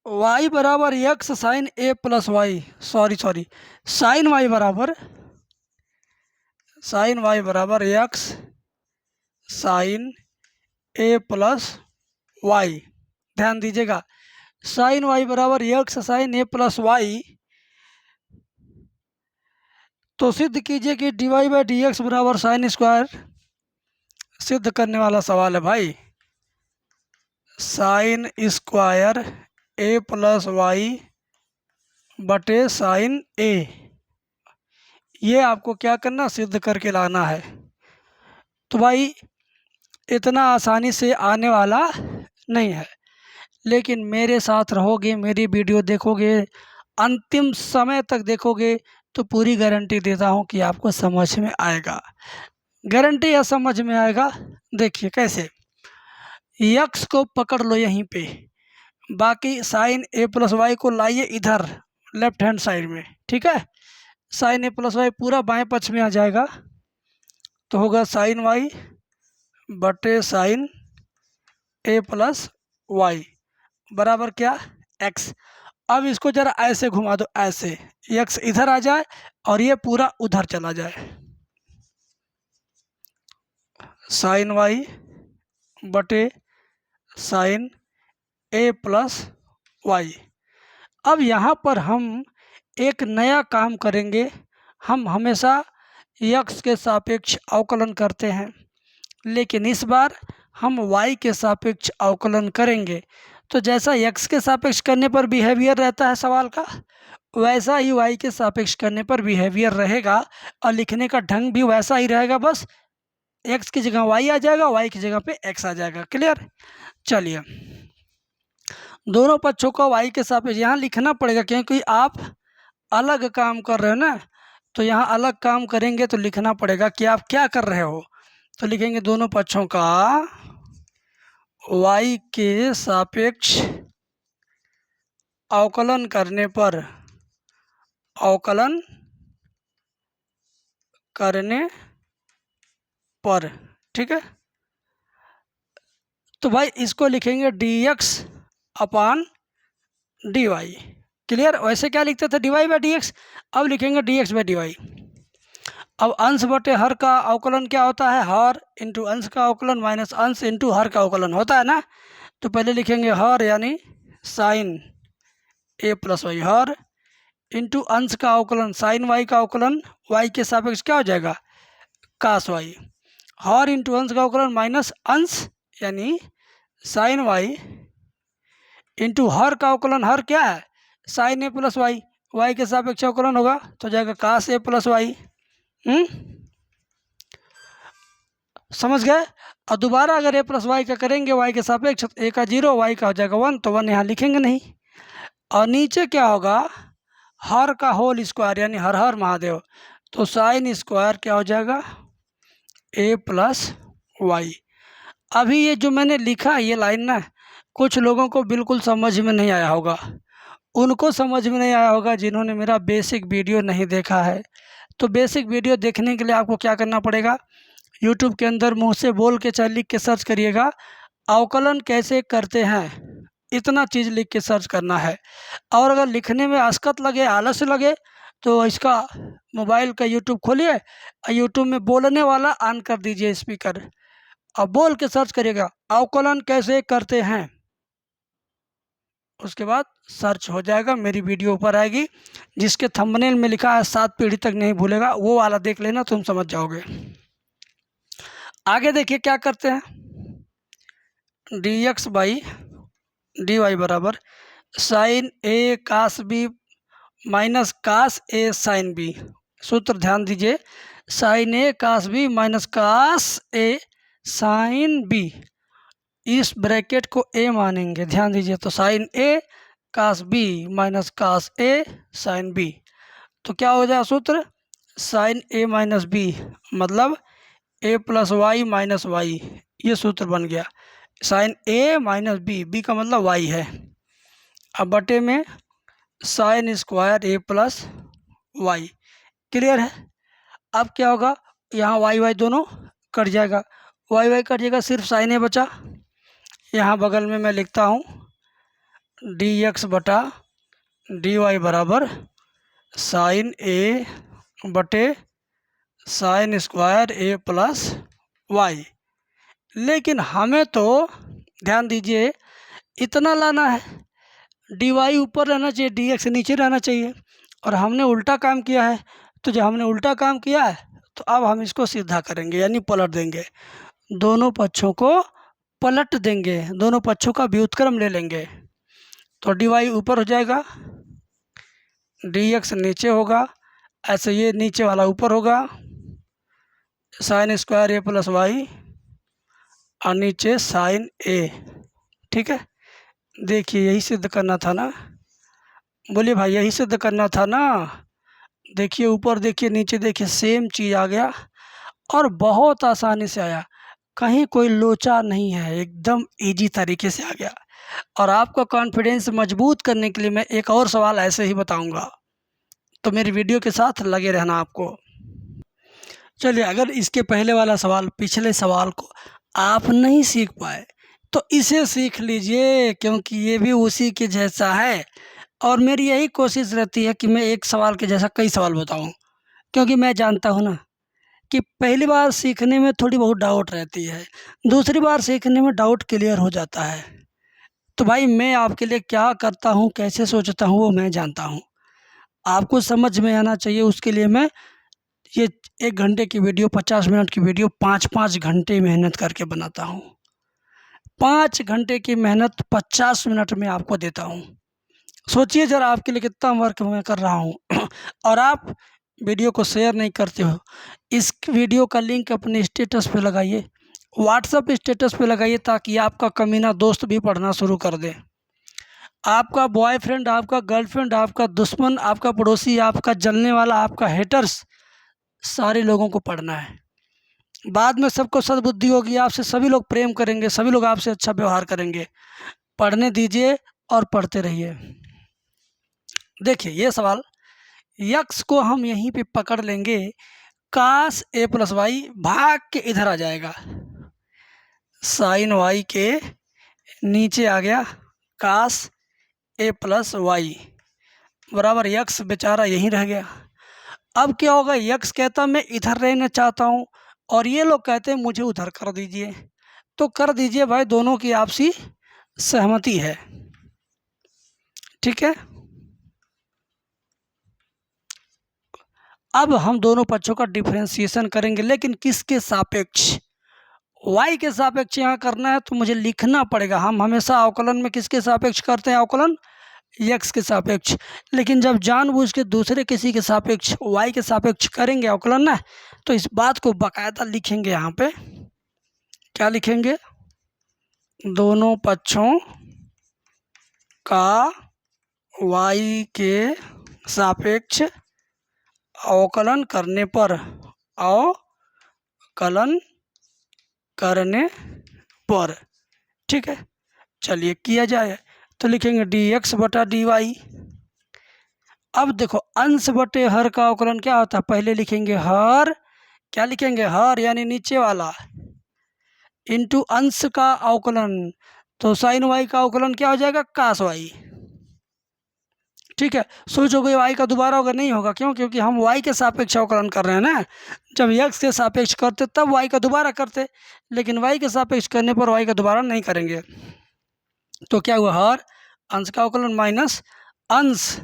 y बराबर x sine a plus y, sorry sine y बराबर x sine a plus y. ध्यान दीजिएगा, साइन y बराबर x sine a plus y. तो सिद्ध कीजिए कि d y by d x बराबर साइन स्क्वायर। सिद्ध करने वाला सवाल है भाई। Sine square a plus y बटे साइन ए, ये आपको क्या करना, सिद्ध करके लाना है। तो भाई इतना आसानी से आने वाला नहीं है, लेकिन मेरे साथ रहोगे, मेरी वीडियो देखोगे, अंतिम समय तक देखोगे तो पूरी गारंटी देता हूँ कि आपको समझ में आएगा। गारंटी या समझ में आएगा। देखिए कैसे, यक्स को पकड़ लो यहीं पे, बाकी साइन ए प्लस वाई को लाइए इधर लेफ्ट हैंड साइड में, ठीक है। साइन ए प्लस वाई पूरा बाएं पक्ष में आ जाएगा, तो होगा साइन वाई बटे साइन ए प्लस वाई बराबर क्या, एक्स। अब इसको जरा ऐसे घुमा दो, ऐसे एक्स इधर आ जाए और ये पूरा उधर चला जाए। साइन वाई बटे साइन ए प्लस वाई। अब यहाँ पर हम एक नया काम करेंगे। हम हमेशा यक्स के सापेक्ष अवकलन करते हैं, लेकिन इस बार हम y के सापेक्ष अवकलन करेंगे। तो जैसा x के सापेक्ष करने पर बिहेवियर रहता है सवाल का, वैसा ही y के सापेक्ष करने पर बिहेवियर रहेगा, और लिखने का ढंग भी वैसा ही रहेगा। बस x की जगह y आ जाएगा, y की जगह पे x आ जाएगा। क्लियर? चलिए, दोनों पक्षों को y के सापेक्ष यहाँ लिखना पड़ेगा, क्योंकि आप अलग काम कर रहे हो ना, तो यहाँ अलग काम करेंगे तो लिखना पड़ेगा कि आप क्या कर रहे हो। तो लिखेंगे दोनों पक्षों का y के सापेक्ष अवकलन करने पर ठीक है। तो भाई इसको लिखेंगे dx अपान dy। क्लियर? वैसे क्या लिखते थे, dy बाई dx, अब लिखेंगे dx बाई dy। अब अंश बटे हर का अवकलन क्या होता है, हर इंटू अंश का अवकलन माइनस अंश इंटू हर का अवकलन होता है ना। तो पहले लिखेंगे हर यानी sign a plus Y, her into अंश का अवकलन साइन वाई का अवकलन वाई के सापेक्ष क्या हो जाएगा, कास वाई। हर इंटू अंश का अवकलन माइनस अंश यानी साइन वाई इंटू हर का अवकलन, हर क्या है, sign a plus Y, Y के सापेक्ष अवकलन होगा तो जाएगा कास ए प्लस वाई। समझ गए? और दोबारा अगर ए प्लस वाई का करेंगे वाई के सापेक्ष, ए का 0, वाई का हो जाएगा 1, तो 1 यहाँ लिखेंगे नहीं। और नीचे क्या होगा, हर का होल स्क्वायर यानी हर हर महादेव, तो साइन स्क्वायर क्या हो जाएगा, ए प्लस वाई। अभी ये जो मैंने लिखा ये लाइन ना, कुछ लोगों को बिल्कुल समझ में नहीं आया होगा। उनको समझ में नहीं आया होगा जिन्होंने मेरा बेसिक वीडियो नहीं देखा है। तो बेसिक वीडियो देखने के लिए आपको क्या करना पड़ेगा, यूट्यूब के अंदर मुँह से बोल के चाहे लिख के सर्च करिएगा, अवकलन कैसे करते हैं इतना चीज़ लिख के सर्च करना है। और अगर लिखने में आसकत लगे, आलस लगे, तो इसका मोबाइल का यूट्यूब खोलिए और यूट्यूब में बोलने वाला ऑन कर दीजिए स्पीकर, और बोल के सर्च करिएगा अवकलन कैसे करते हैं। उसके बाद सर्च हो जाएगा, मेरी वीडियो ऊपर आएगी, जिसके थंबनेल में लिखा है 7 पीढ़ी तक नहीं भूलेगा, वो वाला देख लेना, तुम समझ जाओगे। आगे देखिए क्या करते हैं। dx बाई dy बराबर साइन ए कास बी माइनस कास ए साइन बी। सूत्र ध्यान दीजिए, साइन ए कास बी माइनस कास ए साइन बी, इस ब्रैकेट को ए मानेंगे, ध्यान दीजिए। तो साइन ए कास बी माइनस कास ए साइन बी, तो क्या हो जाएगा सूत्र, साइन ए माइनस बी मतलब ए प्लस वाई माइनस वाई, ये सूत्र बन गया। साइन ए माइनस बी, बी का मतलब वाई है, अब बटे में sign square a plus Y. Clear है। अब क्या होगा, यहाँ वाई वाई दोनों कट जाएगा, वाई वाई कट जाएगा, सिर्फ साइन ए बचा। यहाँ बगल में मैं लिखता हूँ डी एक्स बटा डी वाई बराबर साइन ए बटे sign square a plus Y. लेकिन हमें तो ध्यान दीजिए इतना लाना है, डी वाई ऊपर रहना चाहिए, डी एक्स नीचे रहना चाहिए, और हमने उल्टा काम किया है। तो जब हमने उल्टा काम किया है तो अब हम इसको सीधा करेंगे, यानी पलट देंगे, दोनों पक्षों को पलट देंगे, दोनों पक्षों का व्युत्क्रम ले लेंगे। तो डी वाई ऊपर हो जाएगा, डी एक्स नीचे होगा, ऐसे ये नीचे वाला ऊपर होगा, sign square a plus Y, और नीचे साइन ए। ठीक है, देखिए यही सिद्ध करना था ना, बोलिए भाई यही सिद्ध करना था ना। देखिए ऊपर देखिए नीचे देखिए, सेम चीज़ आ गया और बहुत आसानी से आया, कहीं कोई लोचा नहीं है, एकदम इजी तरीके से आ गया। और आपका कॉन्फिडेंस मजबूत करने के लिए मैं एक और सवाल ऐसे ही बताऊंगा, तो मेरी वीडियो के साथ लगे रहना आपको। चलिए, अगर इसके पहले वाला सवाल, पिछले सवाल को आप नहीं सीख पाए तो इसे सीख लीजिए, क्योंकि ये भी उसी के जैसा है। और मेरी यही कोशिश रहती है कि मैं एक सवाल के जैसा कई सवाल बताऊं, क्योंकि मैं जानता हूं ना कि पहली बार सीखने में थोड़ी बहुत डाउट रहती है, दूसरी बार सीखने में डाउट क्लियर हो जाता है। तो भाई मैं आपके लिए क्या करता हूं, कैसे सोचता हूं, वो मैं जानता हूं, आपको समझ में आना चाहिए। उसके लिए मैं ये 1 घंटे की वीडियो, 50 मिनट की वीडियो 5-5 घंटे मेहनत करके बनाता हूँ। 5 घंटे की मेहनत 50 मिनट में आपको देता हूँ। सोचिए ज़रा आपके लिए कितना वर्क मैं कर रहा हूँ और आप वीडियो को शेयर नहीं करते हो। इस वीडियो का लिंक अपने स्टेटस पे लगाइए, व्हाट्सएप स्टेटस पे लगाइए, ताकि आपका कमीना दोस्त भी पढ़ना शुरू कर दे। आपका बॉयफ्रेंड, आपका गर्लफ्रेंड, आपका दुश्मन, आपका पड़ोसी, आपका जलने वाला, आपका हेटर्स, सारे लोगों को पढ़ना है। बाद में सबको सद्बुद्धि होगी, आपसे सभी लोग प्रेम करेंगे, सभी लोग आपसे अच्छा व्यवहार करेंगे। पढ़ने दीजिए और पढ़ते रहिए। देखिए ये सवाल, यक्स को हम यहीं पे पकड़ लेंगे, कास ए प्लस वाई भाग के इधर आ जाएगा, साइन वाई के नीचे आ गया कास ए प्लस वाई बराबर यक्स बेचारा यहीं रह गया। अब क्या होगा, यक्स कहता मैं इधर रहना चाहता हूँ और ये लोग कहते हैं मुझे उधर कर दीजिए, तो कर दीजिए भाई, दोनों की आपसी सहमति है। ठीक है, अब हम दोनों पक्षों का डिफरेंशिएशन करेंगे, लेकिन किसके सापेक्ष, y के सापेक्ष यहाँ करना है, तो मुझे लिखना पड़ेगा। हम हमेशा अवकलन में किसके सापेक्ष करते हैं, अवकलन x के सापेक्ष। लेकिन जब जानबूझ के दूसरे किसी के सापेक्ष, y के सापेक्ष करेंगे अवकलन ना, तो इस बात को बाकायदा लिखेंगे। यहाँ पे क्या लिखेंगे, दोनों पक्षों का y के सापेक्ष अवकलन करने पर, अवकलन करने पर। ठीक है, चलिए किया जाए, तो लिखेंगे dx बटा dy। अब देखो अंश बटे हर का अवकलन क्या होता है, पहले लिखेंगे हर, क्या लिखेंगे हर यानी नीचे वाला, इंटू अंश का अवकलन, तो साइन वाई का अवकलन क्या हो जाएगा, कास वाई। ठीक है, सोचोगे वाई का दोबारा होगा, नहीं होगा। क्यों? क्योंकि हम वाई के सापेक्ष अवकलन कर रहे हैं ना। जब एक्स के सापेक्ष करते तब वाई का दोबारा करते, लेकिन वाई के सापेक्ष करने पर वाई का दोबारा नहीं करेंगे। तो क्या हुआ, हर अंश का अवकलन माइनस अंश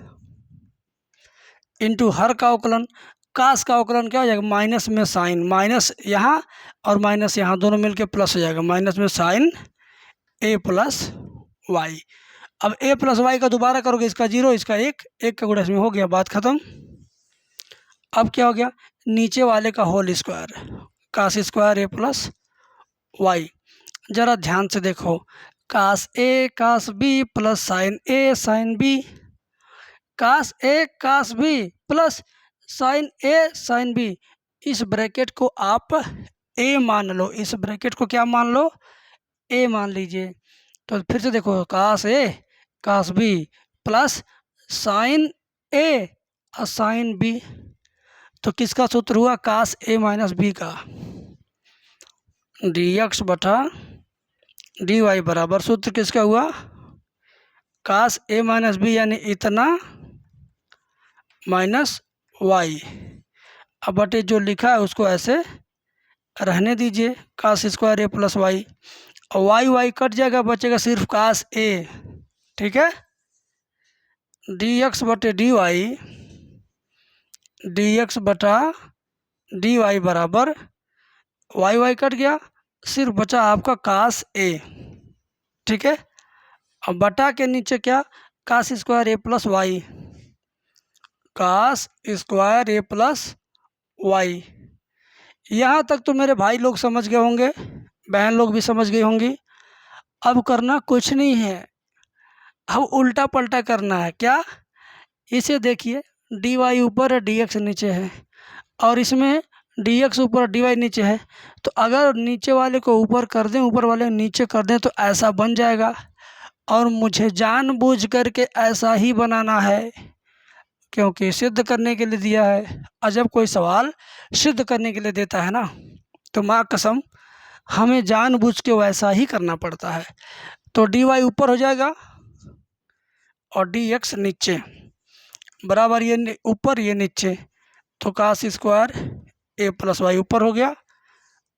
इंटू हर का अवकलन। कास का अवकलन क्या हो जाएगा, माइनस में साइन, माइनस यहाँ और माइनस यहाँ दोनों मिलके प्लस हो जाएगा, माइनस में साइन ए प्लस वाई। अब ए प्लस वाई का दोबारा करोगे, इसका जीरो इसका एक, एक का गुणा इसमें हो गया, बात खत्म। अब क्या हो गया, नीचे वाले का whole square, cos square a plus Y. जरा ध्यान से देखो, कास ए कास बी प्लस साइन ए साइन बी, कास ए कास बी प्लस साइन ए साइन बी। इस ब्रैकेट को आप ए मान लो, इस ब्रैकेट को क्या मान लो, ए मान लीजिए। तो फिर से देखो, कास ए कास बी प्लस साइन ए और साइन बी। तो किसका सूत्र हुआ, कास ए माइनस बी का, डी एक्स बटा डी वाई बराबर सूत्र किसका हुआ, कास ए माइनस बी यानी इतना माइनस वाई। अब बटे जो लिखा है उसको ऐसे रहने दीजिए, कास स्क्वायर ए प्लस वाई, और वाई वाई कट जाएगा, बचेगा सिर्फ कास ए। ठीक है, डी एक्स बटे डी एक्स बटा डी वाई बराबर वाई वाई कट गया, सिर्फ बचा आपका कास ए। ठीक है, अब बटा के नीचे क्या, कास square a plus Y, cos square a plus Y. यहाँ तक तो मेरे भाई लोग समझ गए होंगे, बहन लोग भी समझ गई होंगी। अब करना कुछ नहीं है, अब उल्टा पलटा करना है। क्या, इसे देखिए, डी वाई ऊपर है, डी एक्स नीचे है, और इसमें डी एक्स ऊपर डी वाई नीचे है। तो अगर नीचे वाले को ऊपर कर दें, ऊपर वाले को नीचे कर दें, तो ऐसा बन जाएगा। और मुझे जानबूझ करके ऐसा ही बनाना है, क्योंकि सिद्ध करने के लिए दिया है। और जब कोई सवाल सिद्ध करने के लिए देता है ना, तो माँ कसम हमें जानबूझ के वैसा ही करना पड़ता है। तो डी वाई ऊपर हो जाएगा और डी एक्स नीचे, बराबर ये ऊपर ये नीचे। तो कास स्क्वायर ए प्लस वाई ऊपर हो गया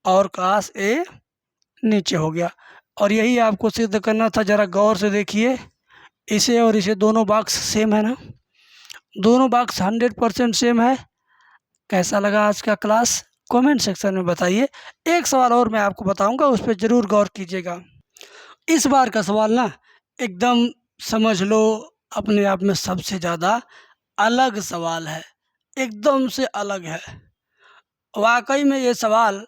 और कास ए नीचे हो गया। और यही आपको सिद्ध करना था। ज़रा गौर से देखिए, इसे और इसे दोनों बॉक्स सेम है ना, दोनों बॉक्स 100% सेम है। कैसा लगा आज का क्लास, कमेंट सेक्शन में बताइए। एक सवाल और मैं आपको बताऊंगा, उस पर ज़रूर गौर कीजिएगा। इस बार का सवाल ना एकदम समझ लो अपने आप में सबसे ज़्यादा अलग सवाल है, एकदम से अलग है। वाकई में ये सवाल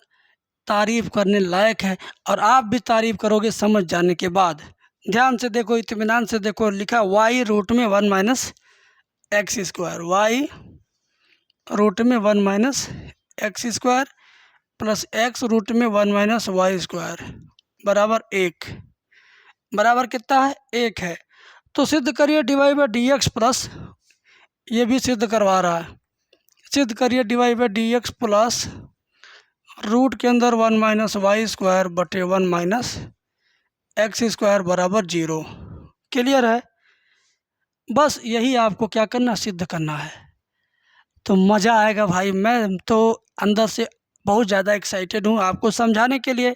तारीफ़ करने लायक है, और आप भी तारीफ़ करोगे समझ जाने के बाद। ध्यान से देखो, इत्मीनान से देखो, लिखा वाई रूट में 1 minus x square, y root में 1 minus x square plus x root में 1 माइनस वाई स्क्वायर बराबर 1, बराबर कितना है, 1 है। तो सिद्ध करिए d y by d x plus, ये भी सिद्ध करवा रहा है, सिद्ध करिए d y by d x plus root के अंदर 1 माइनस वाई स्क्वायर बटे 1 माइनस एक्स स्क्वायर बराबर 0। क्लियर है, बस यही आपको क्या करना, सिद्ध करना है। तो मज़ा आएगा भाई, मैं तो अंदर से बहुत ज़्यादा एक्साइटेड हूँ आपको समझाने के लिए।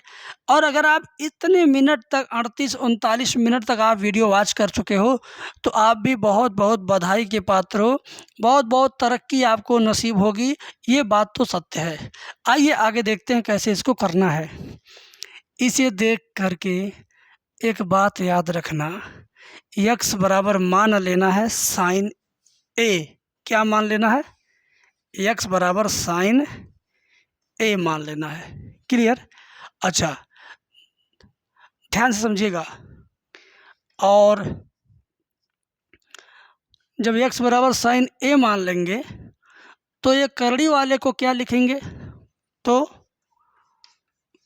और अगर आप इतने मिनट तक 38-39 मिनट तक आप वीडियो वॉच कर चुके हो, तो आप भी बहुत बहुत बधाई के पात्र हो, बहुत बहुत तरक्की आपको नसीब होगी, ये बात तो सत्य है। आइए आगे देखते हैं कैसे इसको करना है। इसे देख करके एक बात याद रखना, यक्स बराबर मान लेना है साइन ए। क्या मान लेना है, यक्स बराबर साइन ए मान लेना है। क्लियर, अच्छा ध्यान से समझिएगा। और जब यक्स बराबर साइन ए मान लेंगे, तो ये करड़ी वाले को क्या लिखेंगे, तो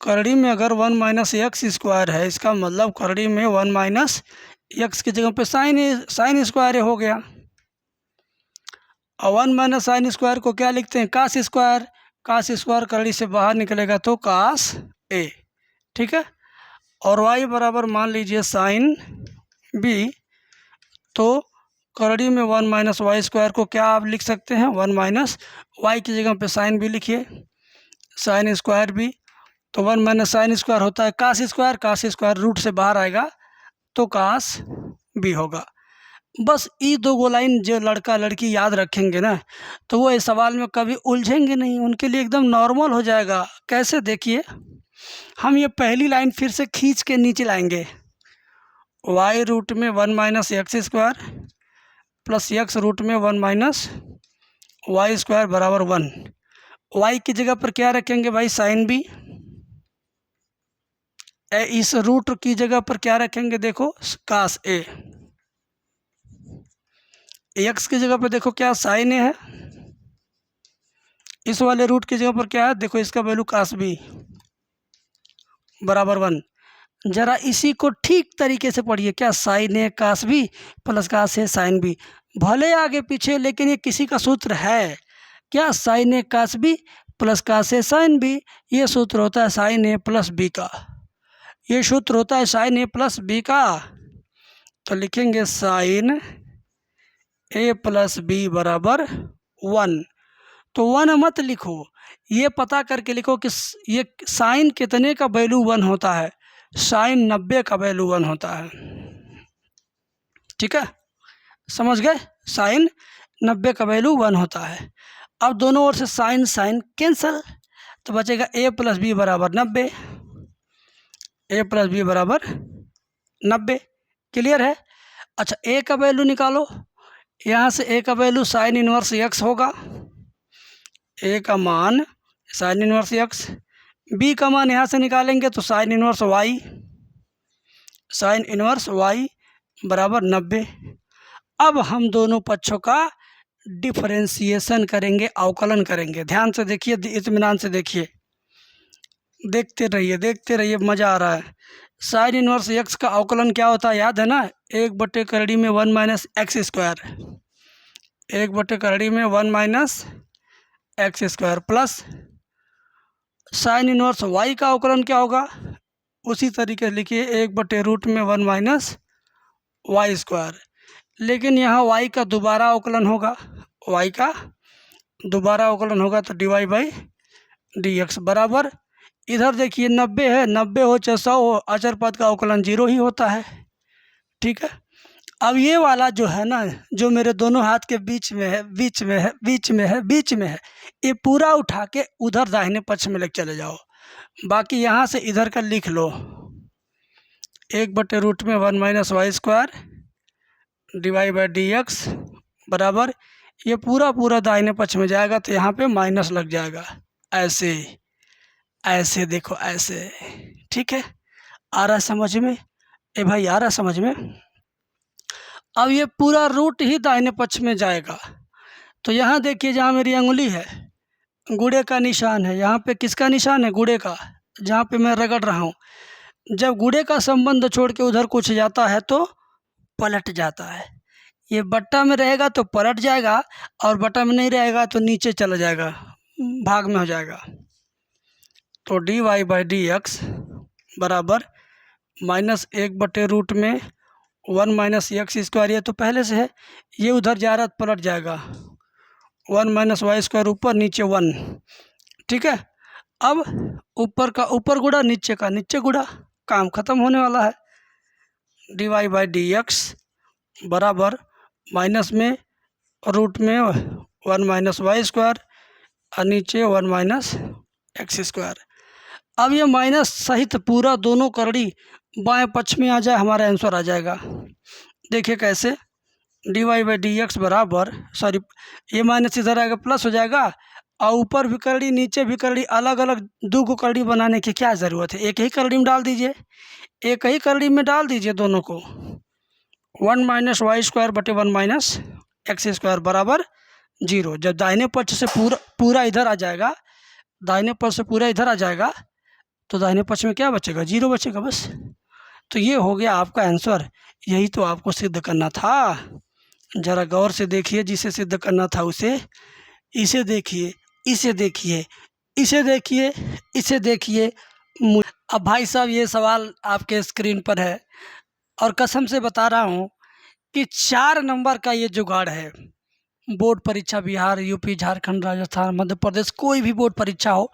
करड़ी में अगर 1 माइनस एक्स स्क्वायर है, इसका मतलब करड़ी में 1 माइनस एक्स की जगह पे साइन स्क्वायर हो गया। और 1 माइनस साइन स्क्वायर को क्या लिखते हैं, कास स्क्वायर। कास स्क्वायर करड़ी से बाहर निकलेगा तो कास ए। ठीक है, और y बराबर मान लीजिए साइन b, तो करड़ी में 1 माइनस वाई स्क्वायर को क्या आप लिख सकते हैं, 1 माइनस वाई की जगह पे साइन b लिखिए, साइन स्क्वायर b, तो 1 माइनस साइन स्क्वायर होता है cos square, cos square root से बाहर आएगा तो कास b होगा। बस ये दो गो लाइन जो लड़का लड़की याद रखेंगे ना, तो वो इस सवाल में कभी उलझेंगे नहीं, उनके लिए एकदम नॉर्मल हो जाएगा। कैसे, देखिए हम ये पहली लाइन फिर से खींच के नीचे लाएंगे, y रूट में 1 minus x square plus x root में 1 माइनस वाई स्क्वायर बराबर 1। y की जगह पर क्या रखेंगे भाई, साइन b, इस रूट की जगह पर क्या रखेंगे, देखो कास a, x की जगह पर देखो क्या साइन a है, इस वाले रूट की जगह पर क्या है, देखो इसका वैल्यू कास b बराबर 1। जरा इसी को ठीक तरीके से पढ़िए, क्या साइन ए कास बी प्लस कास ए साइन बी, भले आगे पीछे लेकिन ये किसी का सूत्र है, क्या साइन ए कास बी प्लस कास ए साइन बी, ये सूत्र होता है साइन ए प्लस बी का, ये सूत्र होता है साइन ए प्लस बी का। तो लिखेंगे साइन ए प्लस बी बराबर 1। तो 1 मत लिखो, ये पता करके लिखो कि ये साइन कितने का वैल्यू 1 होता है, साइन 90 का वैल्यू 1 होता है। ठीक है, समझ गए, साइन 90 का वैल्यू 1 होता है। अब दोनों ओर से साइन साइन कैंसल, तो बचेगा a प्लस बी बराबर 90, a प्लस बी बराबर 90। क्लियर है। अच्छा, a का वैल्यू निकालो, यहाँ से a का वैल्यू साइन इनवर्स x होगा, a का मान साइन इनवर्स x, b का मान यहाँ से निकालेंगे तो sine inverse y, sine inverse y बराबर 90। अब हम दोनों पक्षों का डिफरेंशिएशन करेंगे, अवकलन करेंगे। ध्यान से देखिए, इत्मीनान से देखिए, देखते रहिए, मज़ा आ रहा है। साइन इनवर्स x का अवकलन क्या होता है, याद है ना, 1/करड़ी में 1 माइनस एक्स स्क्वायर, 1/करड़ी में 1 minus x square plus sine inverse y का अवकलन क्या होगा, उसी तरीके से लिखिए 1/रूट में 1 माइनस वाई स्क्वायर, लेकिन यहाँ y का दोबारा अवकलन होगा, y का दोबारा अवकलन होगा तो dy बाई डी एक्स बराबर, इधर देखिए 90 है, 90 हो चाहे 100 हो, अचर पद का अवकलन 0 ही होता है। ठीक है, अब ये वाला जो है ना, जो मेरे दोनों हाथ के बीच में है, ये पूरा उठा के उधर दाहिने पक्ष में लेके चले जाओ, बाकी यहाँ से इधर का लिख लो, 1/रूट में 1 minus y square d y by d x बराबर, ये पूरा दाहिने पक्ष में जाएगा तो यहाँ पे माइनस लग जाएगा, ऐसे देखो, ऐसे। ठीक है, आ रहा समझ में, ए भाई आ रहा समझ में। अब ये पूरा रूट ही दाहिने पक्ष में जाएगा, तो यहाँ देखिए जहाँ मेरी अंगुली है, गुड़े का निशान है, यहाँ पे किसका निशान है, गुड़े का, जहाँ पे मैं रगड़ रहा हूँ। जब गुड़े का संबंध छोड़ के उधर कुछ जाता है तो पलट जाता है, ये बट्टा में रहेगा तो पलट जाएगा, और बट्टा में नहीं रहेगा तो नीचे चला जाएगा, भाग में हो जाएगा। तो d y by d x बराबर -1/रूट में 1 माइनस एक्स स्क्वायर, ये तो पहले से है, ये उधर जा रहा पलट जाएगा, 1 माइनस वाई स्क्वायर ऊपर, नीचे 1। ठीक है, अब ऊपर का ऊपर गुड़ा, नीचे का नीचे गुड़ा, काम ख़त्म होने वाला है। D y by d x बराबर माइनस में रूट में 1 माइनस वाई स्क्वायर और नीचे 1 माइनस एक्स स्क्वायर। अब ये माइनस सहित पूरा दोनों करड़ी बाएं पक्ष में आ जाए, हमारा आंसर आ जाएगा। देखिए कैसे, d y by d x बराबर, सॉरी ये माइनस इधर आएगा प्लस हो जाएगा, और ऊपर भी करड़ी नीचे भी करड़ी, अलग अलग दो को करड़ी बनाने की क्या ज़रूरत है, एक ही करड़ी में डाल दीजिए, एक ही करड़ी में डाल दीजिए दोनों को। 1 माइनस वाई स्क्वायर बटे 1 माइनस एक्स स्क्वायर बराबर 0। जब दाहिने पक्ष से पूरा इधर आ जाएगा, दाहिने पक्ष से पूरा इधर आ जाएगा, तो दाहिने पक्ष में क्या बचेगा, 0 बचेगा बस। तो ये हो गया आपका आंसर, यही तो आपको सिद्ध करना था। ज़रा गौर से देखिए, जिसे सिद्ध करना था उसे, इसे देखिए, इसे देखिए, इसे देखिए, इसे देखिए, अब भाई साहब ये सवाल आपके स्क्रीन पर है और कसम से बता रहा हूँ कि 4 नंबर का ये जुगाड़ है। बोर्ड परीक्षा बिहार, यूपी, झारखंड, राजस्थान, मध्य प्रदेश, कोई भी बोर्ड परीक्षा हो,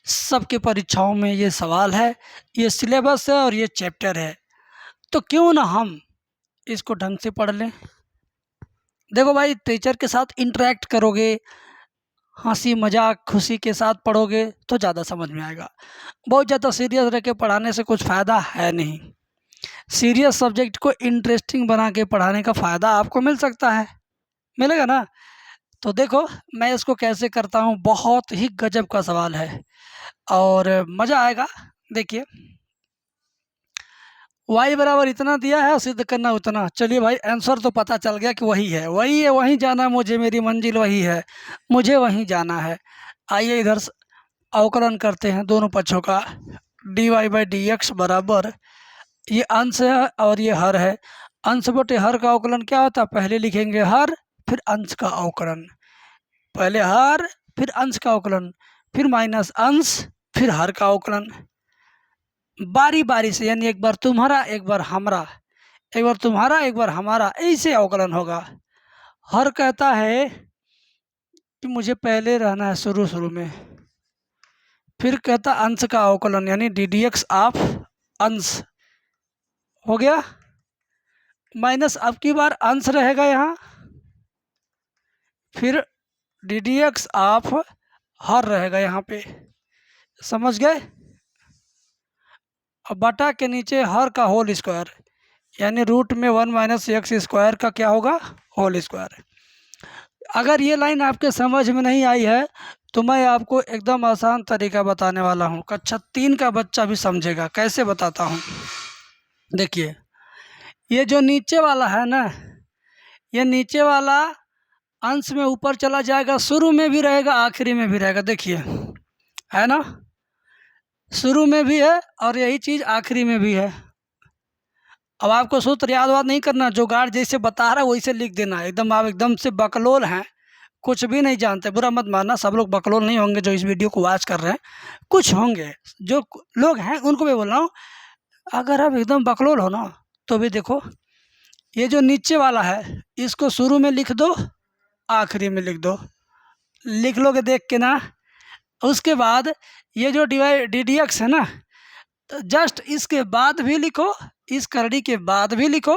सबके परीक्षाओं में ये सवाल है, ये सिलेबस है और ये चैप्टर है। तो क्यों ना हम इसको ढंग से पढ़ लें। देखो भाई, टीचर के साथ इंटरेक्ट करोगे, हंसी मजाक खुशी के साथ पढ़ोगे तो ज़्यादा समझ में आएगा। बहुत ज़्यादा सीरियस रह के पढ़ाने से कुछ फ़ायदा है नहीं। सीरियस सब्जेक्ट को इंटरेस्टिंग बना के पढ़ाने का फ़ायदा आपको मिल सकता है, मिलेगा ना। तो देखो मैं इसको कैसे करता हूँ, बहुत ही गजब का सवाल है और मज़ा आएगा। देखिए, y बराबर इतना दिया है और सिद्ध करना उतना। चलिए भाई, आंसर तो पता चल गया कि वही है, वही है, वहीं जाना है मुझे, मेरी मंजिल वही है, मुझे वहीं जाना है। आइए इधर अवकलन करते हैं दोनों पक्षों का। dy/dx बराबर, ये अंश है और ये हर है। अंश बटे हर का अवकलन क्या होता है? पहले लिखेंगे हर, फिर अंश का अवकलन। पहले हर, फिर अंश का अवकलन, फिर माइनस अंश, फिर हर का अवकलन। बारी बारी से, यानी एक बार तुम्हारा, एक बार हमारा, एक बार तुम्हारा, एक बार हमारा, ऐसे अवकलन होगा। हर कहता है कि मुझे पहले रहना है शुरू शुरू में, फिर कहता अंश का अवकलन यानी ddx ऑफ अंश हो गया, माइनस अब की बार अंश रहेगा यहाँ, फिर ddx ऑफ हर रहेगा यहाँ पे। समझ गए? अब बटा के नीचे हर का होल स्क्वायर, यानी रूट में 1 - x² का क्या होगा? Whole square. अगर ये लाइन आपके समझ में नहीं आई है तो मैं आपको एकदम आसान तरीका बताने वाला हूँ, कक्षा 3 का बच्चा भी समझेगा। कैसे बताता हूँ, देखिए, ये जो नीचे वाला है ना, ये नीचे वाला अंश में ऊपर चला जाएगा, शुरू में भी रहेगा, आखिरी में भी रहेगा। देखिए, है ना, शुरू में भी है और यही चीज़ आखिरी में भी है। अब आपको सूत्र याद वाद नहीं करना, जुगाड़ जैसे बता रहा है वैसे लिख देना। एकदम आप एकदम से बकलोल हैं, कुछ भी नहीं जानते, बुरा मत मानना। सब लोग बकलोल नहीं होंगे जो इस वीडियो को वॉच कर रहे हैं, कुछ होंगे जो लोग हैं उनको मैं बोल रहा हूँ। अगर आप एकदम बकलोल हो ना तो भी देखो, ये जो नीचे वाला है इसको शुरू में लिख दो, आखिरी में लिख दो, लिख लोगे देख के ना। उसके बाद ये जो ddx है ना, तो जस्ट इसके बाद भी लिखो, इस करड़ी के बाद भी लिखो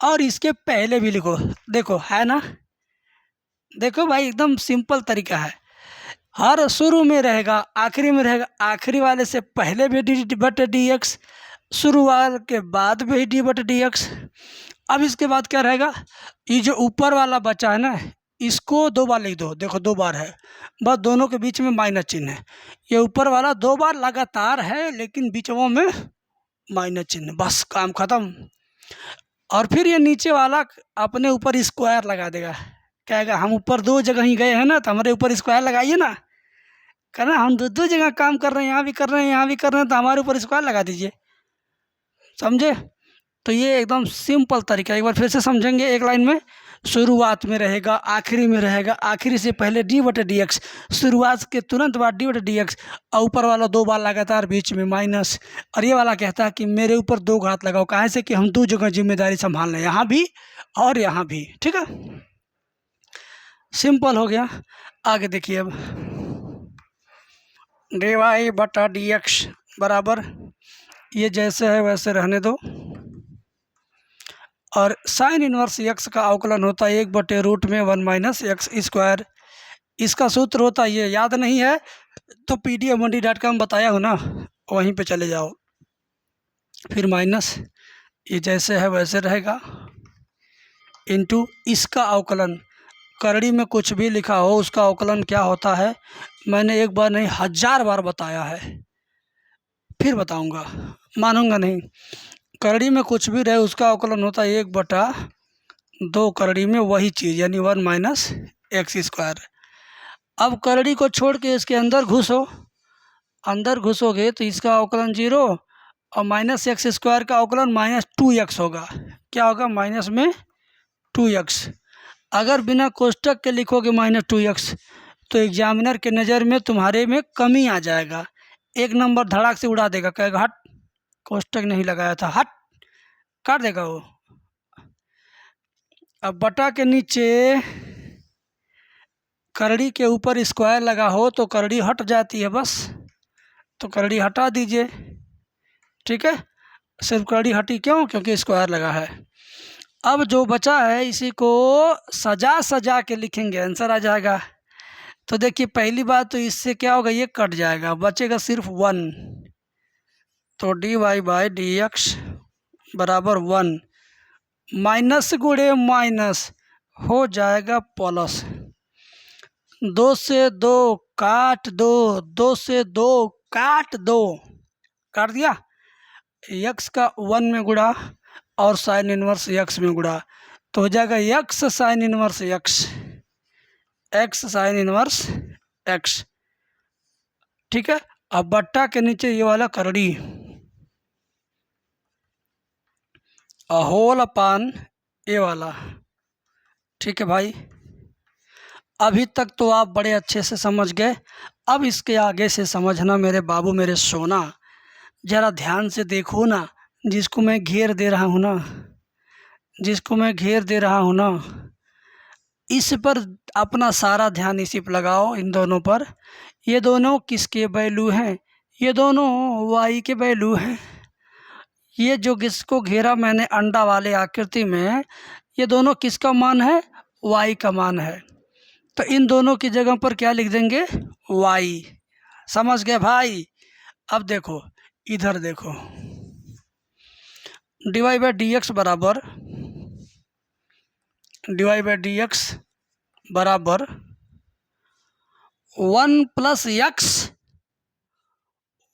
और इसके पहले भी लिखो। देखो, है ना, देखो भाई, एकदम सिंपल तरीका है। हर शुरू में रहेगा, आखिरी में रहेगा, आखिरी वाले से पहले भी d/dx, शुरू वाले के बाद भी d/dx। अब इसके बाद क्या रहेगा? ये जो ऊपर वाला बचा है ना, इसको 2 बार लिख दो। देखो 2 बार है, बस दोनों के बीच में माइनस चिन्ह है। ये ऊपर वाला 2 बार लगातार है लेकिन बीचों में माइनस चिन्ह, बस काम खत्म। और फिर ये नीचे वाला अपने ऊपर स्क्वायर लगा देगा, कहेगा हम ऊपर 2 जगह ही गए हैं ना, तो हमारे ऊपर स्क्वायर लगाइए ना। कहना हम 2 जगह काम कर रहे हैं, यहाँ भी कर रहे हैं, यहाँ भी कर रहे हैं, तो हमारे ऊपर स्क्वायर लगा दीजिए। समझे? तो ये एकदम सिंपल तरीका, एक बार फिर से समझेंगे एक लाइन में। शुरुआत में रहेगा, आखिरी में रहेगा, आखिरी से पहले d/dx, शुरुआत के तुरंत बाद d/dx, और ऊपर वाला 2 बार लगातार, बीच में माइनस। और ये वाला कहता है कि मेरे ऊपर 2 घात लगाओ, कहाँ से कि हम 2 जगह जिम्मेदारी संभाल लें, यहाँ भी और यहाँ भी। ठीक है, सिंपल हो गया। आगे देखिए, अब dy/dx बराबर, ये जैसे है वैसे रहने दो। और साइन इनवर्स x का अवकलन होता है 1/रूट में 1 - x²। इसका सूत्र होता है, ये याद नहीं है तो pdmnd.com बताया हो ना, वहीं पे चले जाओ। फिर माइनस, ये जैसे है वैसे रहेगा, इनटू इसका अवकलन। करड़ी में कुछ भी लिखा हो उसका अवकलन क्या होता है, मैंने एक बार नहीं 1000 बार बताया है, फिर बताऊंगा, मानूंगा नहीं। करड़ी में कुछ भी रहे उसका अवकलन होता है 1/2। करड़ी में वही चीज़ यानी 1 - x²। अब करड़ी को छोड़ के इसके अंदर घुसो, अंदर घुसोगे तो इसका अवकलन 0 और -x² का अवकलन -2x होगा। क्या होगा? माइनस में 2x। अगर बिना कोष्टक के लिखोगे -2x तो एग्जामिनर के नज़र में तुम्हारे में कमी आ जाएगा, 1 नंबर धड़ाक से उड़ा देगा, कहेगा हट कोष्टक नहीं लगाया था, हट, काट देगा वो। अब बटा के नीचे करड़ी के ऊपर स्क्वायर लगा हो तो करड़ी हट जाती है बस, तो करड़ी हटा दीजिए, ठीक है। सिर्फ करड़ी हटी क्यों? क्योंकि स्क्वायर लगा है। अब जो बचा है इसी को सजा सजा के लिखेंगे, आंसर आ जाएगा। तो देखिए पहली बात तो इससे क्या होगा, ये कट जाएगा, बचेगा सिर्फ 1। तो d y by d x बराबर 1, माइनस गुणे माइनस हो जाएगा प्लस। 2 से 2 काट दो, 2 से 2 काट दो, काट दिया। यक्स का 1 में गुणा और साइन इनवर्स यक्स में गुणा, तो हो जाएगा x sine inverse x, x sine inverse x, ठीक है। अब बट्टा के नीचे ये वाला करड़ी, होल अपान ये वाला, ठीक है भाई। अभी तक तो आप बड़े अच्छे से समझ गए, अब इसके आगे से समझना मेरे बाबू, मेरे सोना, ज़रा ध्यान से देखो ना। जिसको मैं घेर दे रहा हूँ ना, जिसको मैं घेर दे रहा हूँ ना, इस पर अपना सारा ध्यान इसी पर लगाओ, इन दोनों पर। ये दोनों किसके वैल्यू हैं? ये दोनों वाई के वैल्यू हैं। ये जो जिसको घेरा मैंने अंडा वाले आकृति में, ये दोनों किसका मान है? वाई का मान है। तो इन दोनों की जगह पर क्या लिख देंगे? वाई। समझ गए भाई? अब देखो इधर देखो, d y by d x बराबर, d y by d x बराबर 1 प्लस एक्स,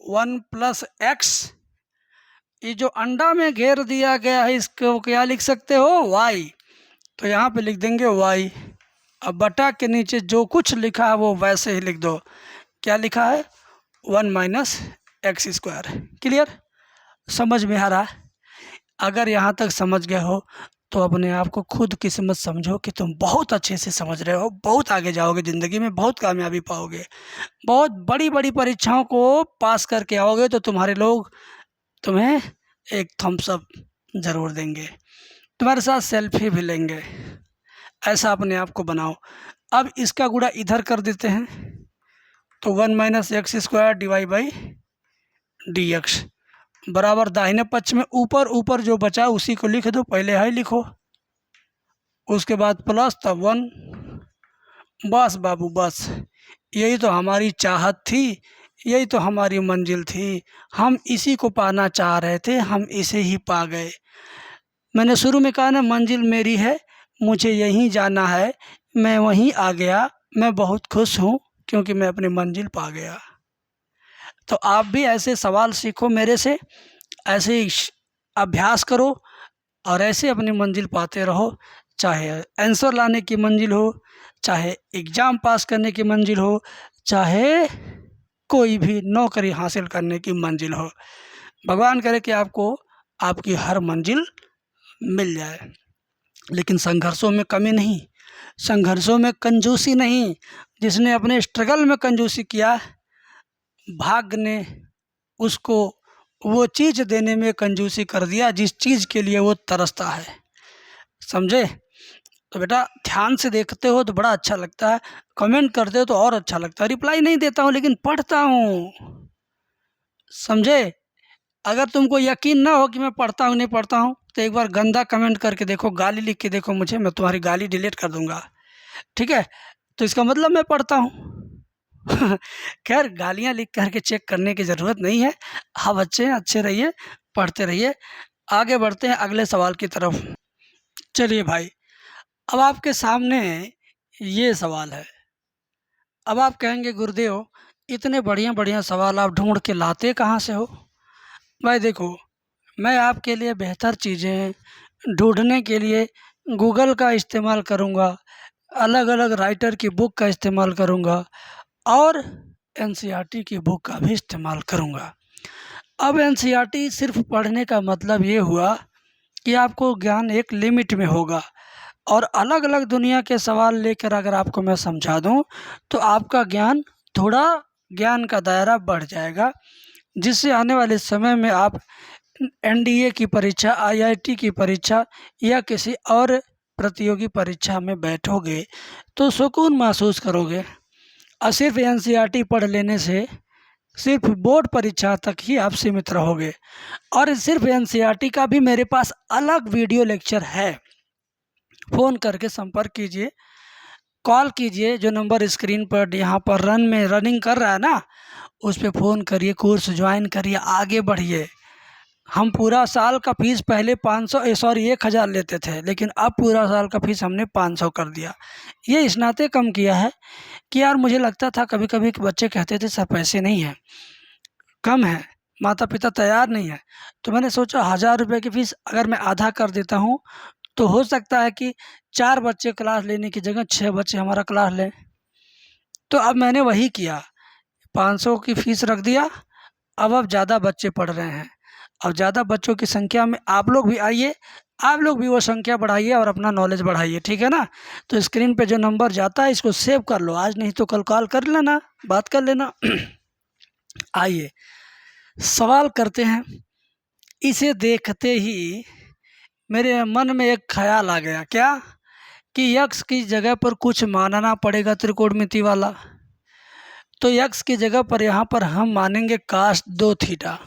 1 प्लस एक्स, ये जो अंडा में घेर दिया गया है इसको क्या लिख सकते हो? वाई। तो यहाँ पे लिख देंगे वाई। अब बटा के नीचे जो कुछ लिखा है वो वैसे ही लिख दो। क्या लिखा है? 1 माइनस एक्स स्क्वायर। क्लियर? समझ में आ रहा है? अगर यहाँ तक समझ गए हो तो अपने आप को खुद किस्मत समझो कि तुम बहुत अच्छे से समझ रहे हो, बहुत आगे जाओगे ज़िंदगी में, बहुत कामयाबी पाओगे, बहुत बड़ी बड़ी परीक्षाओं को पास करके आओगे तो तुम्हारे लोग तुम्हें एक थम्स अप ज़रूर देंगे, तुम्हारे साथ सेल्फी भी लेंगे। ऐसा अपने आप को बनाओ। अब इसका गुणा इधर कर देते हैं, तो 1 minus x square divide by d x बराबर दाहिने पक्ष में ऊपर ऊपर जो बचा उसी को लिख दो, पहले है लिखो, उसके बाद प्लस तब 1। बस बाबू बस, यही तो हमारी चाहत थी, यही तो हमारी मंजिल थी, हम इसी को पाना चाह रहे थे, हम इसे ही पा गए। मैंने शुरू में कहा ना, मंजिल मेरी है, मुझे यहीं जाना है, मैं वहीं आ गया, मैं बहुत खुश हूँ क्योंकि मैं अपनी मंजिल पा गया। तो आप भी ऐसे सवाल सीखो मेरे से, ऐसे ही अभ्यास करो और ऐसे अपनी मंजिल पाते रहो, चाहे आंसर लाने की मंजिल हो, चाहे एग्ज़ाम पास करने की मंजिल हो, चाहे कोई भी नौकरी हासिल करने की मंजिल हो। भगवान करे कि आपको आपकी हर मंजिल मिल जाए, लेकिन संघर्षों में कमी नहीं, संघर्षों में कंजूसी नहीं। जिसने अपने स्ट्रगल में कंजूसी किया, भाग्य ने उसको वो चीज़ देने में कंजूसी कर दिया जिस चीज़ के लिए वो तरसता है। समझे? तो बेटा ध्यान से देखते हो तो बड़ा अच्छा लगता है, कमेंट करते हो तो और अच्छा लगता है। रिप्लाई नहीं देता हूँ लेकिन पढ़ता हूँ, समझे? अगर तुमको यकीन ना हो कि मैं पढ़ता हूँ नहीं पढ़ता हूँ तो एक बार गंदा कमेंट करके देखो, गाली लिख के देखो मुझे, मैं तुम्हारी गाली डिलीट कर दूँगा, ठीक है? तो इसका मतलब मैं पढ़ता हूँ। खैर गालियाँ लिख करके चेक करने की ज़रूरत नहीं है। हाँ बच्चे अच्छे रहिए, पढ़ते रहिए। आगे बढ़ते हैं अगले सवाल की तरफ। चलिए भाई, अब आपके सामने ये सवाल है। अब आप कहेंगे गुरुदेव इतने बढ़िया बढ़िया सवाल आप ढूंढ के लाते कहाँ से हो? भाई देखो, मैं आपके लिए बेहतर चीज़ें ढूंढने के लिए गूगल का इस्तेमाल करूँगा, अलग अलग राइटर की बुक का इस्तेमाल करूँगा और एनसीईआरटी की बुक का भी इस्तेमाल करूँगा। अब एनसीईआरटी सिर्फ पढ़ने का मतलब ये हुआ कि आपको ज्ञान एक लिमिट में होगा, और अलग अलग दुनिया के सवाल लेकर अगर आपको मैं समझा दूं तो आपका ज्ञान थोड़ा, ज्ञान का दायरा बढ़ जाएगा, जिससे आने वाले समय में आप एनडीए की परीक्षा, आईआईटी की परीक्षा या किसी और प्रतियोगी परीक्षा में बैठोगे तो सुकून महसूस करोगे। और सिर्फ एनसीईआरटी पढ़ लेने से सिर्फ बोर्ड परीक्षा तक ही आप सीमित रहोगे। और सिर्फ एनसीईआरटी का भी मेरे पास अलग वीडियो लेक्चर है। फ़ोन करके संपर्क कीजिए, कॉल कीजिए, जो नंबर स्क्रीन पर यहाँ पर रनिंग कर रहा है ना, उस पर फ़ोन करिए, कोर्स ज्वाइन करिए, आगे बढ़िए। हम पूरा साल का फीस पहले 1000 लेते थे, लेकिन अब पूरा साल का फीस हमने 500 कर दिया। ये इस नाते कम किया है कि यार मुझे लगता था कभी कभी कि बच्चे कहते थे सर पैसे नहीं हैं, कम है, माता पिता तैयार नहीं है। तो मैंने सोचा 1000 रुपये की फ़ीस अगर मैं आधा कर देता हूँ तो हो सकता है कि 4 बच्चे क्लास लेने की जगह 6 बच्चे हमारा क्लास लें। तो अब मैंने वही किया, 500 की फ़ीस रख दिया। अब ज़्यादा बच्चे पढ़ रहे हैं। अब ज़्यादा बच्चों की संख्या में आप लोग भी आइए, आप लोग भी वो संख्या बढ़ाइए और अपना नॉलेज बढ़ाइए, ठीक है ना। तो स्क्रीन पे जो नंबर जाता है इसको सेव कर लो, आज नहीं तो कल कॉल कर लेना, बात कर लेना। आइए सवाल करते हैं। इसे देखते ही मेरे मन में एक ख्याल आ गया, क्या कि यक्स की जगह पर कुछ मानना पड़ेगा त्रिकोणमिति वाला। तो यक्स की जगह पर यहाँ पर हम मानेंगे cos 2 थीटा,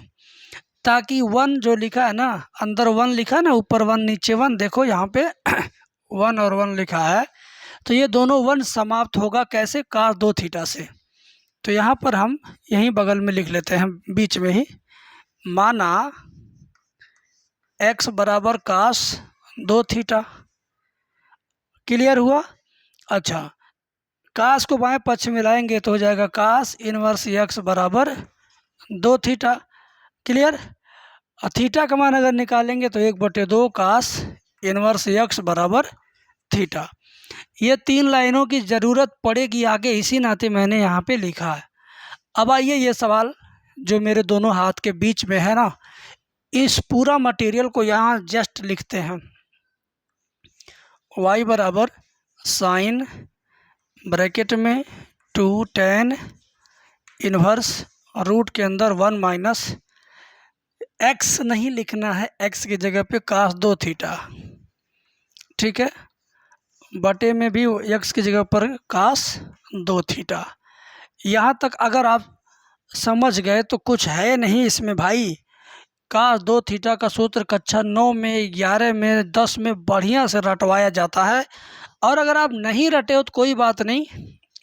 ताकि 1 जो लिखा है ना, अंदर 1 लिखा है ना, ऊपर 1 नीचे 1, देखो यहाँ पे 1 और 1 लिखा है, तो ये दोनों 1 समाप्त होगा कैसे, cos 2 थीटा से। तो यहाँ पर हम यहीं बगल में लिख लेते हैं, बीच में ही, माना x बराबर cos 2 थीटा। क्लियर हुआ। अच्छा, कास को बाएं पक्ष में लाएंगे तो हो जाएगा कास इनवर्स x बराबर 2 थीटा। क्लियर। और थीटा का मान अगर निकालेंगे तो 1/2 कास इनवर्स x बराबर थीटा। ये 3 लाइनों की ज़रूरत पड़ेगी आगे, इसी नाते मैंने यहाँ पे लिखा है। अब आइए ये सवाल जो मेरे दोनों हाथ के बीच में है ना, इस पूरा मटेरियल को यहाँ जस्ट लिखते हैं। y बराबर साइन ब्रैकेट में 2 tan इन्वर्स रूट के अंदर 1 माइनस x नहीं लिखना है, x की जगह पे cos 2 थीटा, ठीक है, बटे में भी x की जगह पर cos 2 थीटा। यहाँ तक अगर आप समझ गए तो कुछ है नहीं इसमें भाई। cos 2 थीटा का सूत्र कक्षा 9 में, 11 में, 10 में बढ़िया से रटवाया जाता है। और अगर आप नहीं रटे हो तो कोई बात नहीं,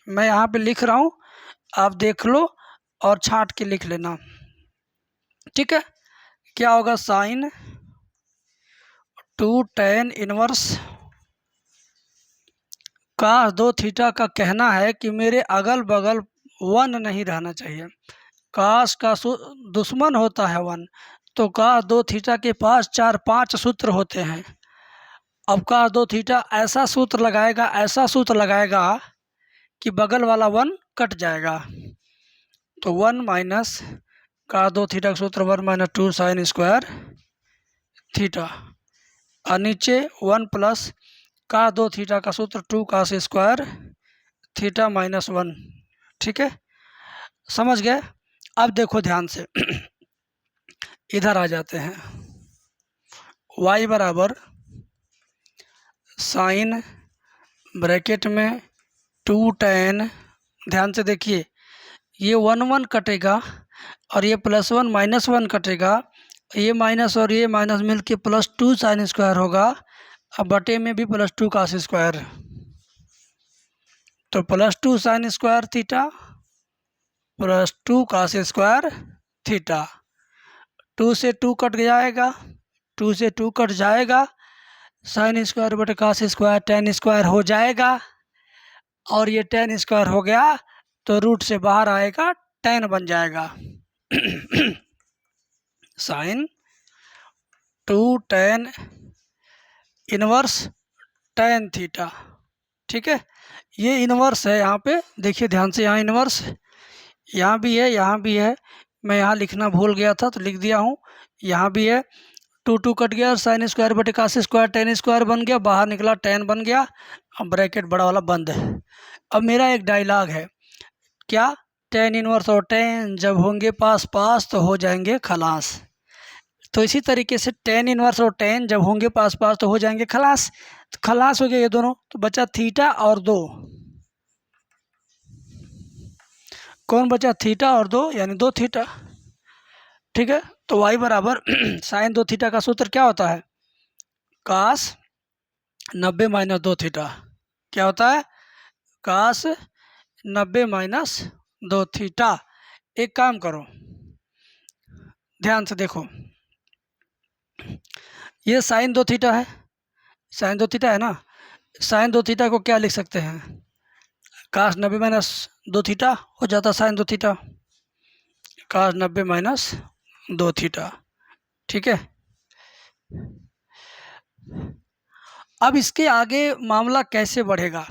मैं यहाँ पे लिख रहा हूँ, आप देख लो और छांट के लिख लेना, ठीक है। क्या होगा, sine 2 tan inverse cos 2 theta का कहना है कि मेरे अगल बगल 1 नहीं रहना चाहिए। cos का दुश्मन होता है 1, तो cos 2 थीटा के पास 4-5 सूत्र होते हैं। अब cos 2 थीटा ऐसा सूत्र लगाएगा कि बगल वाला 1 कट जाएगा। तो 1 माइनस cos 2 थीटा का सूत्र 1 माइनस 2 साइन स्क्वायर थीटा, और नीचे 1 प्लस cos 2 थीटा का सूत्र 2 cos स्क्वायर थीटा माइनस 1, ठीक है, समझ गए। अब देखो ध्यान से इधर आ जाते हैं। y बराबर साइन ब्रैकेट में 2 tan, ध्यान से देखिए, ये 1 कटेगा और ये +1 -1 कटेगा, ये माइनस और ये माइनस मिलके +2 साइन स्क्वायर होगा, अब बटे में भी +2 cos स्क्वायर, तो +2 sine square theta +2 cos square theta. 2 से 2 कट जाएगा, 2 से 2 कट जाएगा, साइन स्क्वायर बटे cos स्क्वायर tan स्क्वायर हो जाएगा, और ये tan स्क्वायर हो गया तो रूट से बाहर आएगा, tan बन जाएगा। Sine 2 tan inverse tan theta, ठीक है। ये इनवर्स है, यहाँ पे देखिए ध्यान से, यहाँ इनवर्स, यहाँ भी है, यहाँ भी है, मैं यहाँ लिखना भूल गया था तो लिख दिया हूँ, यहाँ भी है। 2 कट गया और साइन स्क्वायर बटे cos स्क्वायर tan स्क्वायर बन गया, बाहर निकला tan बन गया, अब ब्रैकेट बड़ा वाला बंद है। अब मेरा एक डायलॉग है, क्या, tan इनवर्स और tan जब होंगे पास पास तो हो जाएंगे खलास। तो इसी तरीके से टेन इनवर्स और टेन जब होंगे पास पास तो हो जाएंगे खलास। तो खलास हो गया ये दोनों, तो बचा थीटा और 2। कौन बचा? थीटा और 2, यानी 2 थीटा। ठीक है, तो y बराबर साइन 2 थीटा का सूत्र क्या होता है? कास 90 माइनस 2 थीटा। क्या होता है? कास 90 माइनस 2 थीटा। एक काम करो, ध्यान से देखो, ये साइन 2 थीटा है, साइन 2 थीटा है ना। साइन 2 थीटा को क्या लिख सकते हैं? कास 90 माइनस 2 थीटा हो जाता साइन 2 थीटा, कास 90 माइनस 2 थीटा। ठीक है, अब इसके आगे मामला कैसे बढ़ेगा,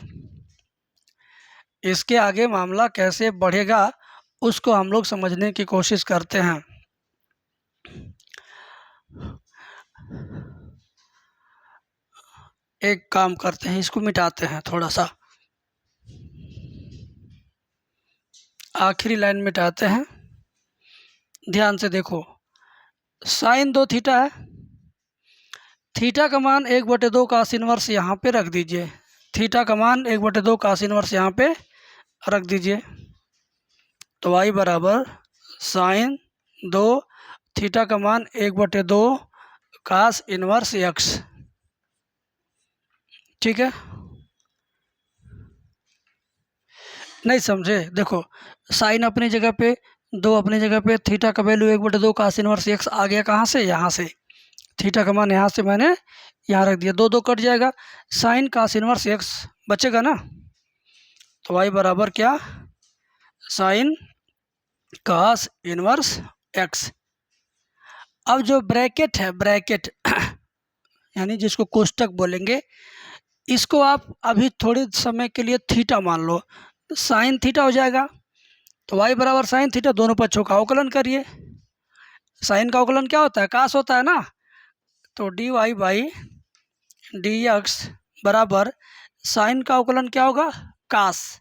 इसके आगे मामला कैसे बढ़ेगा उसको हम लोग समझने की कोशिश करते हैं। एक काम करते हैं, इसको मिटाते हैं थोड़ा सा, आखिरी लाइन मिटाते हैं। ध्यान से देखो, साइन 2 थीटा है, थीटा का मान 1/2 कास इनवर्स यहाँ पे रख दीजिए। थीटा का मान 1/2 कास इनवर्स यहाँ पे रख दीजिए। तो y बराबर साइन 2 थीटा का मान 1/2 कास इनवर्स x। ठीक है, नहीं समझे? देखो, साइन अपनी जगह पे, 2 अपनी जगह पे, थीटा का वैल्यू 1/2 कास इनवर्स x आ गया कहाँ से? यहाँ से। थीटा का मान यहाँ से मैंने यहाँ रख दिया, 2 2 कट जाएगा, साइन कास इनवर्स x बचेगा ना। तो y बराबर क्या? साइन कास इनवर्स x। अब जो ब्रैकेट है, ब्रैकेट यानी जिसको कोष्टक बोलेंगे, इसको आप अभी थोड़े समय के लिए थीटा मान लो, तो साइन थीटा हो जाएगा। तो y बराबर साइन थीटा, दोनों पक्षों का अवकलन करिए। साइन का अवकलन क्या होता है? कास होता है ना। तो dy बाई dx बराबर साइन का अवकलन क्या होगा? कास।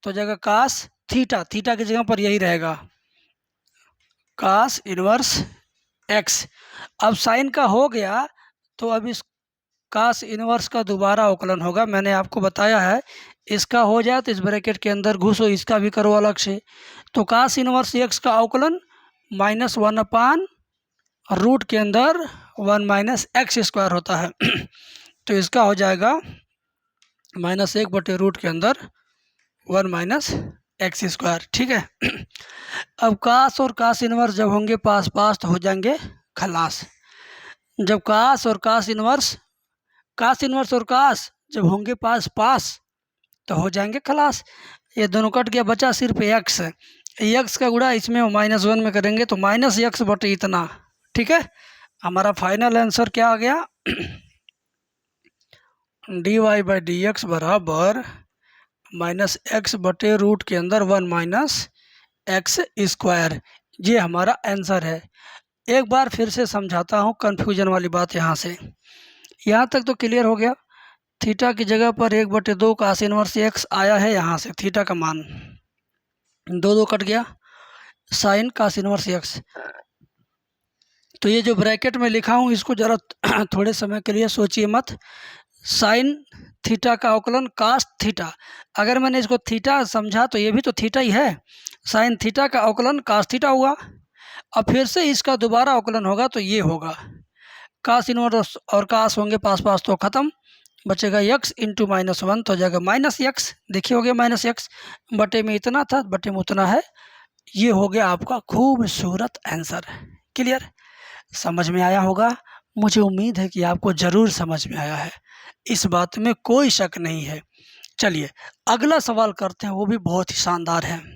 तो जगह कास थीटा, थीटा की जगह पर यही रहेगा, कास इनवर्स x। अब साइन का हो गया तो अब इस कास इनवर्स का दोबारा अवकलन होगा। मैंने आपको बताया है, इसका हो जाए तो इस ब्रैकेट के अंदर घुसो, इसका भी करो अलग से। तो कास इनवर्स x का अवकलन -1/√ के अंदर 1 माइनस एक्स स्क्वायर होता है। तो इसका हो जाएगा -1/√ के अंदर 1 माइनस एक्स स्क्वायर। ठीक है, अब कास और कास इनवर्स जब होंगे पास पास तो हो जाएंगे खलास। जब कास और कास इनवर्स और कास जब होंगे पास पास तो हो जाएंगे खलास। ये दोनों कट गया, बचा सिर्फ x। x का गुणा इसमें -1 में करेंगे तो -x बटे इतना। ठीक है, हमारा फाइनल आंसर क्या आ गया? dy/dx बराबर -x/√ के अंदर 1 माइनस एक्स स्क्वायर। ये हमारा आंसर है। एक बार फिर से समझाता हूँ कन्फ्यूजन वाली बात। यहाँ तक तो क्लियर हो गया। थीटा की जगह पर 1/2 कास इनवर्स x आया है, यहाँ से थीटा का मान 2 2 कट गया, साइन कास इनवर्स x। तो ये जो ब्रैकेट में लिखा हूँ इसको ज़रा थोड़े समय के लिए सोचिए मत। साइन थीटा का अवकलन कास थीटा, अगर मैंने इसको थीटा समझा तो ये भी तो थीटा ही है। साइन थीटा का अवकलन कास थीटा हुआ। अब फिर से इसका दोबारा अवकलन होगा तो ये होगा, कास इनवर्स और कास होंगे पास पास तो ख़त्म, बचेगा x इंटू -1 तो हो जाएगा -x। देखिए हो गया -x, बटे में इतना था, बटे में उतना है। ये हो गया आपका खूबसूरत आंसर। क्लियर? समझ में आया होगा, मुझे उम्मीद है कि आपको ज़रूर समझ में आया है, इस बात में कोई शक नहीं है। चलिए अगला सवाल करते हैं, वो भी बहुत ही शानदार है।